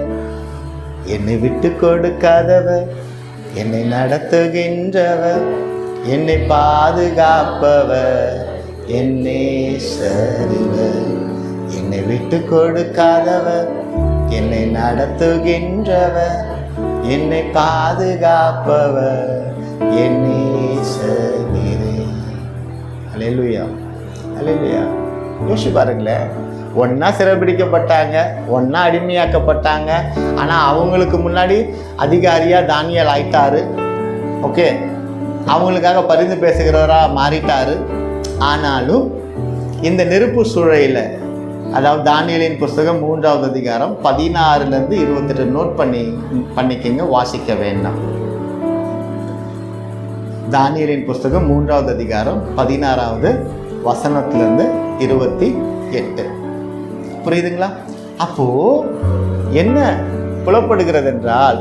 என்னை விட்டு கொடுக்காதவர், என்னை நடத்துகின்றவர், என்னை பாதுகாப்பவர், என்னை சரிவர். என்னை விட்டு கொடுக்காதவர், என்னை நடத்துகின்றவர், என்னை பாதுகாப்பவர், என்னை சரிவே. அல்லேலூயா. அல்லேலூயா. யோசிச்சு பாருங்களேன், ஒன்றா சிறைபிடிக்கப்பட்டாங்க, ஒன்றா அடிமையாக்கப்பட்டாங்க. ஆனால் அவங்களுக்கு முன்னாடி அதிகாரியாக தானியேல் ஆயிட்டாரு. ஓகே, அவங்களுக்காக பரிந்து பேசுகிறவராக மாறிட்டாரு. ஆனாலும் இந்த நெருப்பு சூழலில், அதாவது தானியேலின் புஸ்தகம் 3வது அதிகாரம் 16லேருந்து 28 நோட் பண்ணிக்கங்க, வாசிக்க வேண்டாம். தானியேலின் புஸ்தகம் 3வது அதிகாரம் 16வது வசனத்திலிருந்து 28. புரியுதுங்களா? அப்போ என்ன புலப்படுகிறது என்றால்,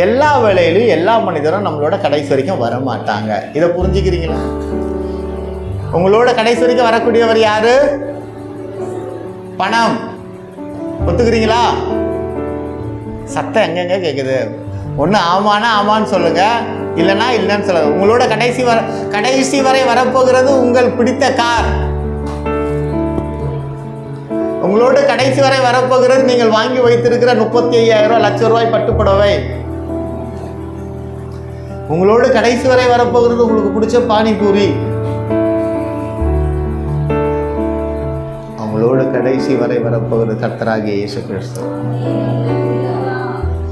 எல்லா வேளையிலும் எல்லா மனிதரும் நம்மளோட கடைசி வரைக்கும் வர மாட்டாங்க. இதை புரிஞ்சுக்கிறீங்களா? உங்களோட கடைசி வரைக்கும் வரக்கூடியவர் யாரு? பணம். ஒத்துக்கிறீங்களா? சத்தம் எங்கெங்க கேட்குது? ஒன்று ஆமானா ஆமான்னு சொல்லுங்க, இல்லைன்னா இல்லைன்னு சொல்லுங்க. உங்களோட கடைசி வரை வரப்போகிறது உங்கள் பிடித்த கார். உங்களோட கடைசி வரை வரப்போகிறது நீங்கள் வாங்கி வைத்திருக்கிற 35,000 லட்சம் ரூபாய் பட்டுப்புடவை. உங்களோட கடைசி வரை வரப்போகிறது உங்களுக்கு பிடிச்ச பானிபூரி. அவங்களோட கடைசி வரை வரப்போகிறது கர்த்தராகிய இயேசு கிறிஸ்து.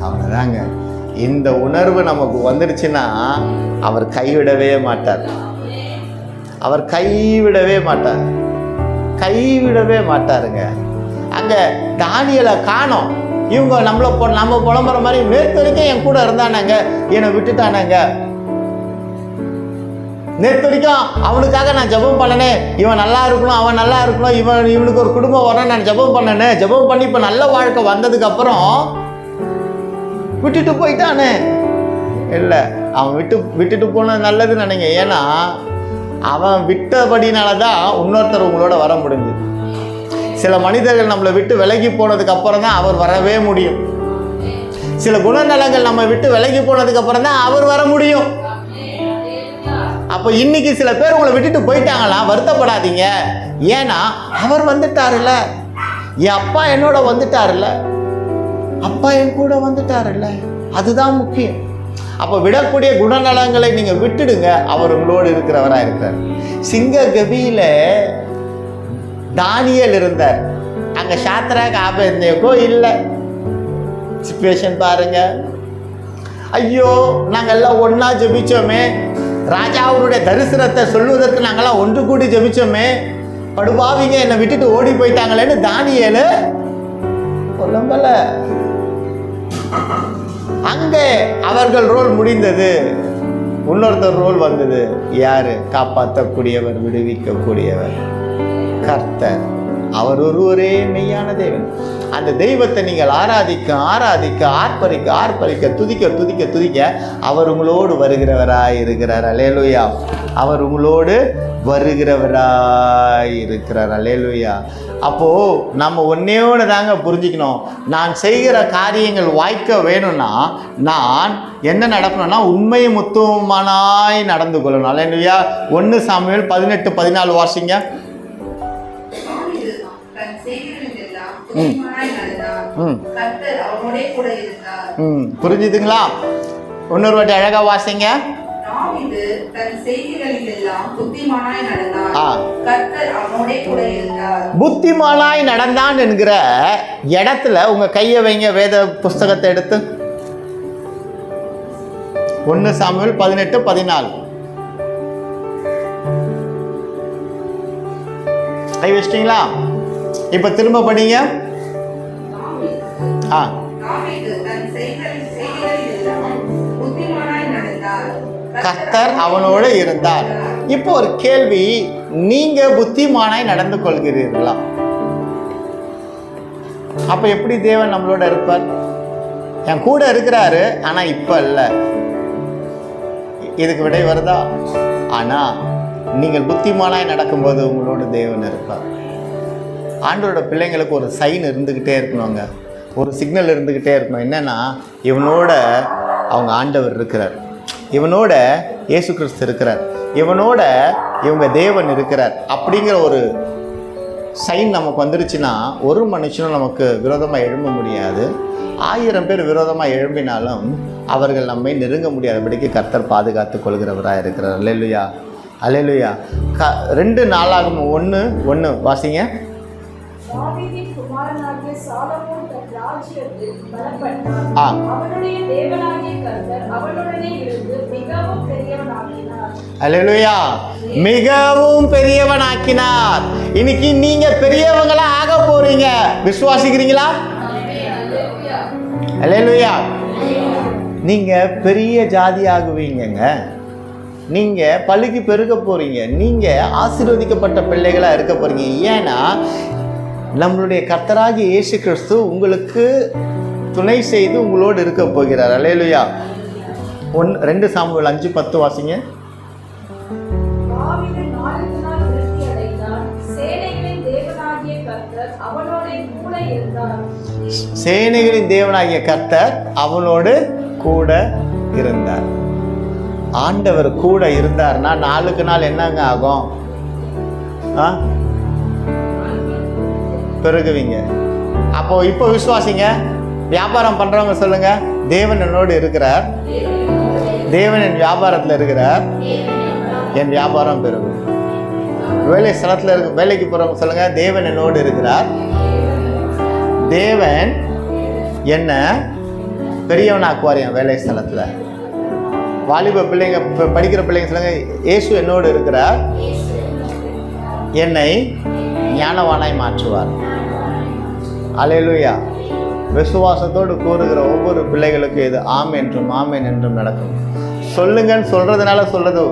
அவங்கதாங்க. இந்த உணர்வு நமக்கு வந்துடுச்சுன்னா அவர் கைவிடவே மாட்டார். கைவிடவே மாட்டாருங்க. அங்க தானியேலை காணோம். இவங்க நம்ம புலம்புற மாதிரி நேற்று வரைக்கும் என் கூட இருந்தானாங்க, என்னை விட்டுட்டானாங்க. நேற்று வரைக்கும் அவனுக்காக நான் ஜெபம் பண்ணனே, இவன் நல்லா இருக்கணும், அவன் நல்லா இருக்கணும், இவனுக்கு ஒரு குடும்பம் வரணும், நான் ஜெபம் பண்ணனே. ஜெபம் பண்ணி இப்போ நல்ல வாழ்க்கை வந்ததுக்கு அப்புறம் விட்டுட்டு போயிட்டானே. இல்லை, அவன் விட்டுட்டு போனது நல்லதுன்னு நினைங்க. ஏன்னா அவன் விட்டபடினால தான் இன்னொருத்தர் உங்களோட வர முடிஞ்சுது. சில மனிதர்கள் நம்மளை விட்டு விலகி போனதுக்கு அப்புறம் தான் அவர் வரவே முடியும். சில குணநலங்கள் நம்ம விட்டு விலகி போனதுக்கு அப்புறம் தான் அவர் வர முடியும். அப்போ இன்னைக்கு சில பேர் உங்களை விட்டுட்டு போயிட்டாங்களா, வருத்தப்படாதீங்க. ஏன்னா அவர் வந்துட்டாருல்ல, என் அப்பா என்னோட வந்துட்டாருல்ல, அப்பா என் கூட வந்துட்டாருல்ல, அதுதான் முக்கியம். அப்போ விடக்கூடிய குணநலங்களை நீங்கள் விட்டுடுங்க, அவர் உங்களோடு இருக்கிறவராக இருக்கிறார். சிங்க கபியில தானியேல் இருந்தார், அங்கே சாத்ராக் ஆபேத்நேகோ இல்லை. சிச்சுவேஷன் பாருங்க. ஐயோ நாங்கள் எல்லாம் ஒன்றா ஜெபிச்சோமே, ராஜா அவருடைய தரிசனத்தை சொல்வதற்கு நாங்கள்லாம் ஒன்று கூடி ஜெபிச்சோமே, படுபாவிங்க என்னை விட்டுட்டு ஓடி போயிட்டாங்களேன்னு தானியேல் புலம்பல. அங்கே அவர்கள் ரோல் முடிந்தது, இன்னொருத்தர் ரோல் வந்தது. யாரு? காப்பாற்றக்கூடியவர், விடுவிக்கக்கூடியவர் கர்த்தர். அவர் ஒருவரே மெய்யான தேவன். அந்த தெய்வத்தை நீங்கள் ஆராதிக்க ஆராதிக்க, ஆர்ப்பரிக்க ஆர்ப்பரிக்க, துதிக்க துதிக்க துதிக்க அவர் உங்களோடு வருகிறவராய் இருக்கிறார். அல்லேலூயா. அவர் உங்களோடு வருகிறவராய் இருக்கிறார். அல்லேலூயா. அப்போது நம்ம ஒன்னே தாங்க புரிஞ்சுக்கணும், நான் செய்கிற காரியங்கள் வாய்க்க வேணும்னா நான் என்ன நடக்கணும்னா உண்மையும் முத்துவமானாய் நடந்து கொள்ளணும். அல்லேலூயா. 1 சாமுவேல் 18:14 வாசிங்க. புரிஞ்சுதுங்களா? இன்னொரு வாட்டி அழகா வாசிங்க. தன் செய்திகளில் எல்லாம் புத்திமானாய் நடந்தான். ஆ. கர்த்தர் அவனோடே கூட இருந்தார். புத்திமானாய் நடந்தான் என்கிற இடத்துல உங்க கையை வைங்க. வேத புஸ்தகத்தை எடுத்து 1 சாமுவேல் 18:14 கை வச்சிட்டீங்களா? இப்ப திரும்ப படிங்க. ஆ. தாவீது தன் செய்திகளில் எல்லாம் புத்திமானாய் நடந்தார். கர்த்தர் அவனோடு இருந்தார். இப்போ ஒரு கேள்வி, நீங்க புத்திமானாய் நடந்து கொள்கிறீர்களா? அப்ப எப்படி தேவன் நம்மளோட இருப்பார்? என் கூட இருக்கிறாரு, ஆனா இப்ப இல்ல. இதுக்கு விடை வருதா? ஆனா நீங்கள் புத்திமானாய் நடக்கும்போது உங்களோட தேவன் இருப்பார். ஆண்டவரோட பிள்ளைங்களுக்கு ஒரு சைன் இருந்துக்கிட்டே இருக்கணுங்க, ஒரு சிக்னல் இருந்துக்கிட்டே இருக்கணும். என்னன்னா, இவனோட அவங்க ஆண்டவர் இருக்கிறார், இவனோட இயேசு கிறிஸ்து இருக்கிறார், இவனோட இவங்க தேவன் இருக்கிறார் அப்படிங்கிற ஒரு சைன் நமக்கு வந்துருச்சுன்னா ஒரு மனுஷனும் நமக்கு விரோதமாக எழும்ப முடியாது. 1000 பேர் விரோதமாக எழும்பினாலும் அவர்கள் நம்மை நெருங்க முடியாதபடிக்கு கர்த்தர் பாதுகாத்து கொள்கிறவராக இருக்கிறார். அல்லேலூயா, அல்லேலூயா. 2 நாளாகமம் 1:1 வாசிங்க. தாவீதின் குமாரனாகிய சாலமோன் தன் ராஜ்யத்தில் பலப்பட்டான். ஆ. அவனுடைய தேவனாகிய கர்த்தர் அவனுடனே இருந்து மிகவும் பெரியவனாக்கினார். அல்லேலூயா, மிகவும் பெரியவனாக்கினார். இன்னைக்கு நீங்க பெரியவங்களா ஆக போறீங்க. விசுவாசிக்கிறீங்களா? அல்லேலூயா. நீங்க பெரிய ஜாதி ஆகுவீங்கங்க. நீங்க பழுகி பெருக போறீங்க. நீங்க ஆசீர்வதிக்கப்பட்ட பிள்ளைகளா இருக்க போறீங்க. ஏன்னா நம்மளுடைய கர்த்தராகிய இயேசு கிறிஸ்து உங்களுக்கு துணை செய்து உங்களோடு இருக்க போகிறார். அல்லேலூயா. 2 சாமுவேல் 5:10 வாசிங்க. தாவீது நாளுக்கு நாள் விருத்தி அடைந்தான். சேனைகளின் தேவனாகிய கர்த்தர் அவனோடு கூட இருந்தார். சேனைகளின் தேவனாகிய கர்த்தர் அவனோடு கூட இருந்தார். ஆண்டவர் கூட இருந்தார்னா நாளுக்கு நாள் என்னங்க ஆகும்? பெருகுவீங்க. அப்போ இப்போ விசுவாசிங்க. வியாபாரம் பண்றவங்க சொல்லுங்க, தேவன் என்னோடு இருக்கிறார், தேவன் என் வியாபாரத்தில் இருக்கிறார், என் வியாபாரம் பெருகும். வேலை ஸ்தலத்தில் வேலைக்கு போறவங்க சொல்லுங்க, தேவன் என்னோடு இருக்கிறார், தேவன் என்ன பெரியவனாக்குவார் என் வேலை ஸ்தலத்தில். வாலிப பிள்ளைங்க, படிக்கிற பிள்ளைங்க சொல்லுங்க, இயேசு என்னோடு இருக்கிறார், என்னை ஞானவானாய் மாற்றுவார். அல்லேலூயா. விசுவாசத்தோடு கூறுகிற ஒவ்வொரு பிள்ளைகளுக்கும் இது ஆமென் என்றும் நடக்கும். சொல்லுங்கன்னு சொல்றதுனால சொல்றது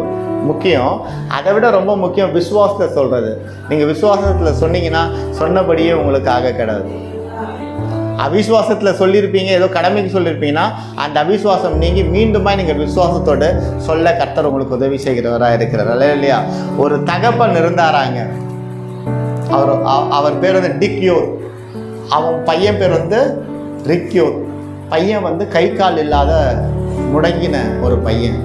முக்கியம், அதை விட ரொம்ப முக்கியம் விசுவாசத்தை சொல்றது. நீங்க விசுவாசத்தில் சொன்னீங்கன்னா சொன்னபடியே உங்களுக்கு ஆக கிடையாது. அவிசுவாசத்தில் சொல்லியிருப்பீங்க, ஏதோ கடமைக்கு சொல்லியிருப்பீங்கன்னா அந்த அவிசுவாசம் நீங்கி மீண்டுமா நீங்கள் விசுவாசத்தோடு சொல்ல கர்த்தர் உங்களுக்கு உதவி செய்கிறவராக இருக்கிறார். அல்லேலூயா. ஒரு தகப்பன் இருந்தாராங்க, அவர் பேர் வந்து டிக்யோர், அவன் பையன் பேர் வந்து ரிக்யோர். பையன் வந்து கை கால் இல்லாத முடங்கின ஒரு பையன்.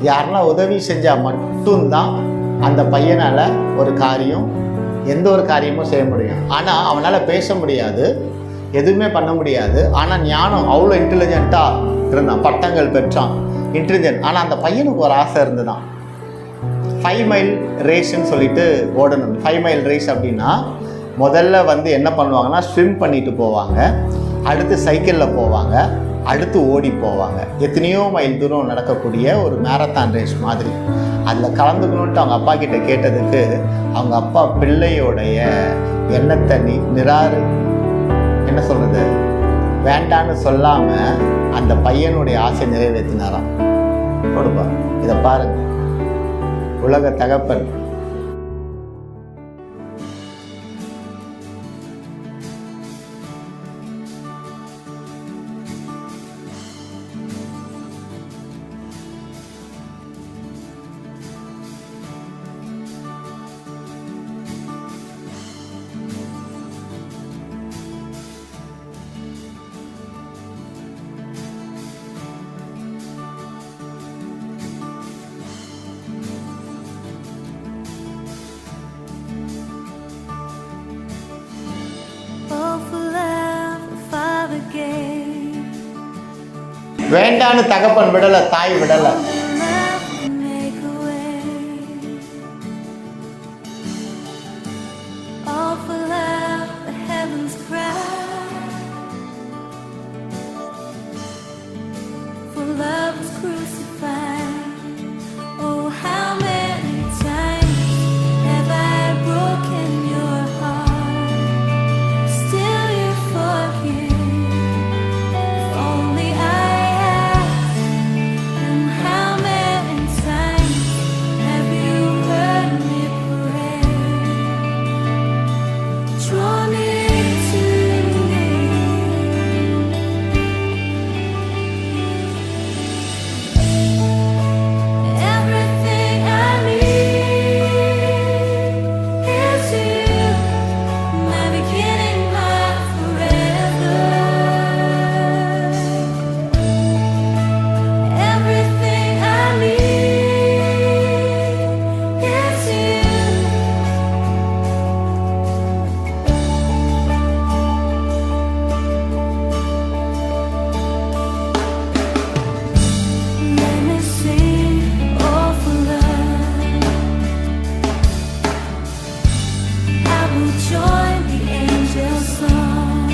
யாருன்னா உதவி செஞ்சால் மட்டும்தான் அந்த பையனால் ஒரு காரியம், எந்த ஒரு காரியமும் செய்ய முடியும். ஆனால் அவனால் பேச முடியாது, எதுவுமே பண்ண முடியாது. ஆனால் ஞானம் அவ்வளோ இன்டெலிஜென்ட்டாக இருந்தான், பட்டங்கள் பெற்றான், இன்டெலிஜென்ட். ஆனால் அந்த பையனுக்கு ஒரு ஆசை இருந்துதான், 5 மைல் ரேஸ்ன்னு சொல்லிட்டு ஓடணும். 5 மைல் ரேஸ் அப்படின்னா முதல்ல வந்து என்ன பண்ணுவாங்கன்னா ஸ்விம் பண்ணிட்டு போவாங்க, அடுத்து சைக்கிளில் போவாங்க, அடுத்து ஓடி போவாங்க. எத்தனையோ மைல் தூரம் நடக்கக்கூடிய ஒரு மேரத்தான் ரேஸ் மாதிரி. அதில் கலந்துக்கணுன்ட்டு அவங்க அப்பா கிட்ட கேட்டதுக்கு அவங்க அப்பா பிள்ளையோடைய எண்ணத்தை என்ன சொல்கிறது வேண்டான்னு சொல்லாமல் அந்த பையனுடைய ஆசை நிறைவேற்றினாராம். கொடுப்பா, இதை பாருங்க, உலக தகப்பன். வேண்டான்னு தகப்பன் விடலை, தாய் விடலை. join the angels' song.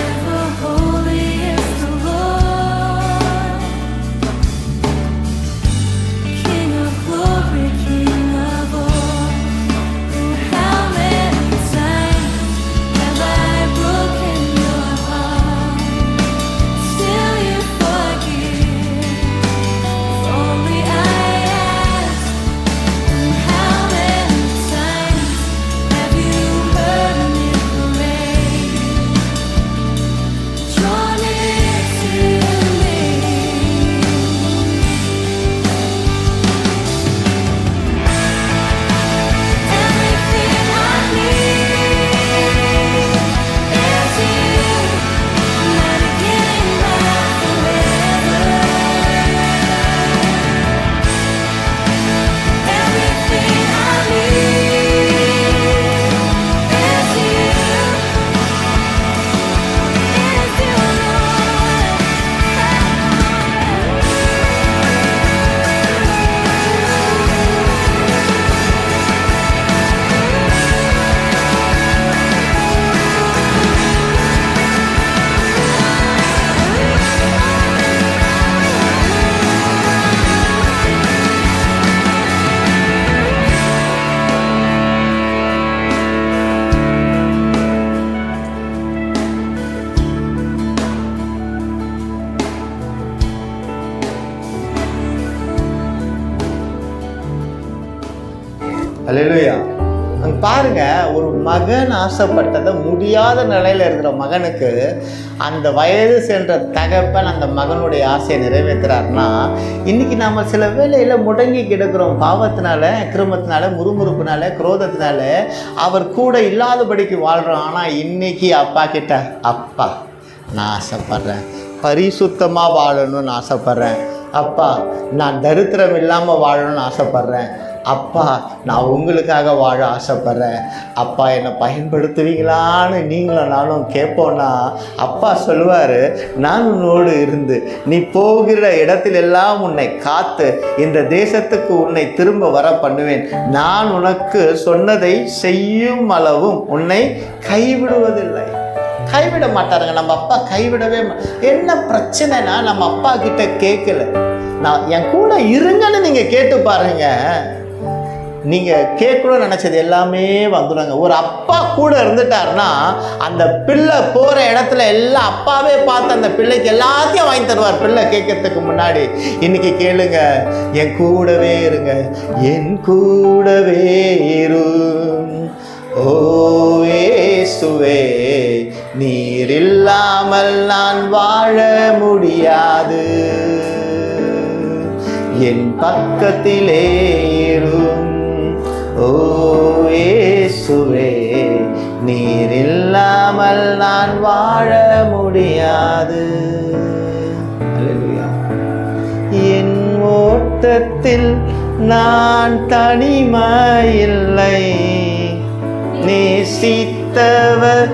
Ever holy is the Lord, King of glory, King of all. How many times have I broken your heart? Still you forgive. If only I asked. How many times have you heard me pray? Draw near to me. Everything I need is you. Not getting back forever. Everything I need is you. Is you, அல்லேலூயா. அங்க பாருங்க, ஒரு மகன் ஆசைப்பட்டதை முடியாத நிலையில் இருக்கிற மகனுக்கு அந்த வயது சென்ற தகப்பன் அந்த மகனுடைய ஆசையை நிறைவேற்றுறாருன்னா, இன்னைக்கு நம்ம சில வேளையில் முடங்கி கிடக்கிறோம். பாவத்தினால, கிருமத்தினால, முறுமுறுப்புனால, குரோதத்தினால அவர் கூட இல்லாதபடிக்கு வாழ்கிறோம். ஆனால் இன்னைக்கு அப்பா கிட்ட, அப்பா நான் ஆசைப்படுறேன், பரிசுத்தமாக வாழணும்னு ஆசைப்படுறேன். அப்பா நான் தரித்திரம் இல்லாமல் வாழணும்னு ஆசைப்படுறேன். அப்பா நான் உங்களுக்காக வாழ ஆசைப்படுறேன். அப்பா என்னை பயன்படுத்துவீங்களான்னு நீங்களும் நானும் கேட்போன்னா, அப்பா சொல்லுவார், நான் உன்னோடு இருந்து நீ போகிற இடத்திலெல்லாம் உன்னை காத்து இந்த தேசத்துக்கு உன்னை திரும்ப வர பண்ணுவேன். நான் உனக்கு சொன்னதை செய்யும் அளவும் உன்னை கைவிடுவதில்லை. கைவிட மாட்டாருங்க நம்ம அப்பா, கைவிடவே என்ன பிரச்சனைனா நம்ம அப்பா கிட்ட கேட்கல. நான் என் கூட இருங்கன்னு நீங்கள் கேட்டு பாருங்க, நீங்கள் கேட்கணும்னு நினச்சது எல்லாமே வந்துடுங்க. ஒரு அப்பா கூட இருந்துட்டாருன்னா அந்த பிள்ளை போகிற இடத்துல எல்லாம் அப்பாவே பார்த்து அந்த பிள்ளைக்கு எல்லாத்தையும் வாங்கி தருவார். பிள்ளை கேட்கறதுக்கு முன்னாடி இன்னைக்கு கேளுங்க, என் கூடவே இருங்க, என் கூடவே இரு ஓ இயேசுவே, நீர் இல்லாமல் நான் வாழ முடியாது. என் பக்கத்திலே இரும் ஓ இயேசுவே, நீர் இல்லாமல் நான் வாழ முடியாது. அல்லேலூயா. என் ஓட்டத்தில் நான் தனிமையில்லை, நேசித்தவர்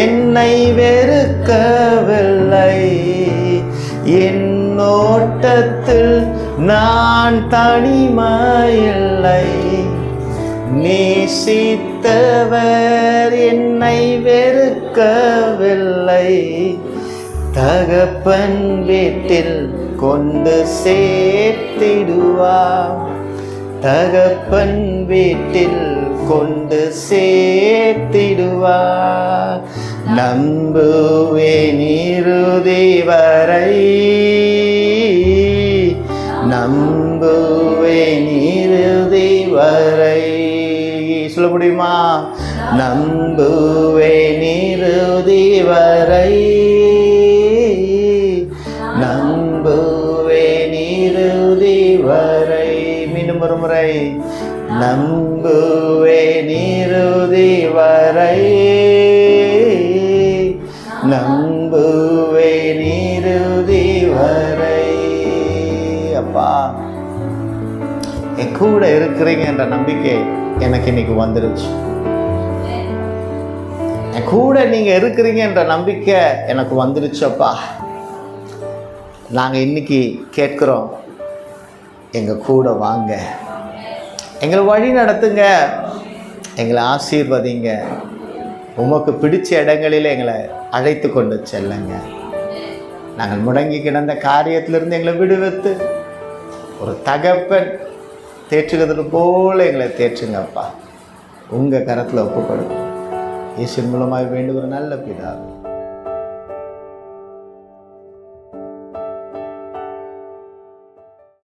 என்னை வெறுக்கவில்லை. என் ஓட்டத்தில் நான் தனிமையில்லை, நேசித்தவர் என்னை வெறுக்கவில்லை. தகப்பன் வீட்டில் கொண்டு சேர்த்திடுவார், தகப்பன் வீட்டில் கொண்டு சேர்த்திடுவார். நம்புவேன் இறுதி வரை, நம்புவேன் இறுதி வரை. சொல்ல முடியுமா? நம்புவேன் இறுதி வரை, நம்புவேன் இறுதி வரை. மீண்டும் ஒரு முறை, நம்புவேன் இறுதி வரை, நம்புவேன் இறுதி வரை. அப்பா என் கூட இருக்கிறீங்க என்ற நம்பிக்கை எனக்கு இன்னைக்கு வந்துருச்சு. என் கூட நீங்க இருக்கிறீங்க என்ற நம்பிக்கை எனக்கு வந்துருச்சப்பா. நாங்கள் இன்னைக்கு கேட்குறோம், எங்கள் கூட வாங்க, எங்களை வழி நடத்துங்க, எங்களை ஆசீர்வதிங்க, உமக்கு பிடிச்ச இடங்களில் எங்களை அழைத்து கொண்டு செல்லுங்க. நாங்கள் முடங்கி கிடந்த காரியத்திலிருந்து எங்களை விடுவித்து ஒரு தகப்பன் தேற்றுகிறது போல எங்களை தேற்றுங்கப்பா. உங்கள் கரத்தில் ஒப்புக்கொடுங்க. இயேசு மூலமாக வேண்டுகிற நல்ல பிதாவே.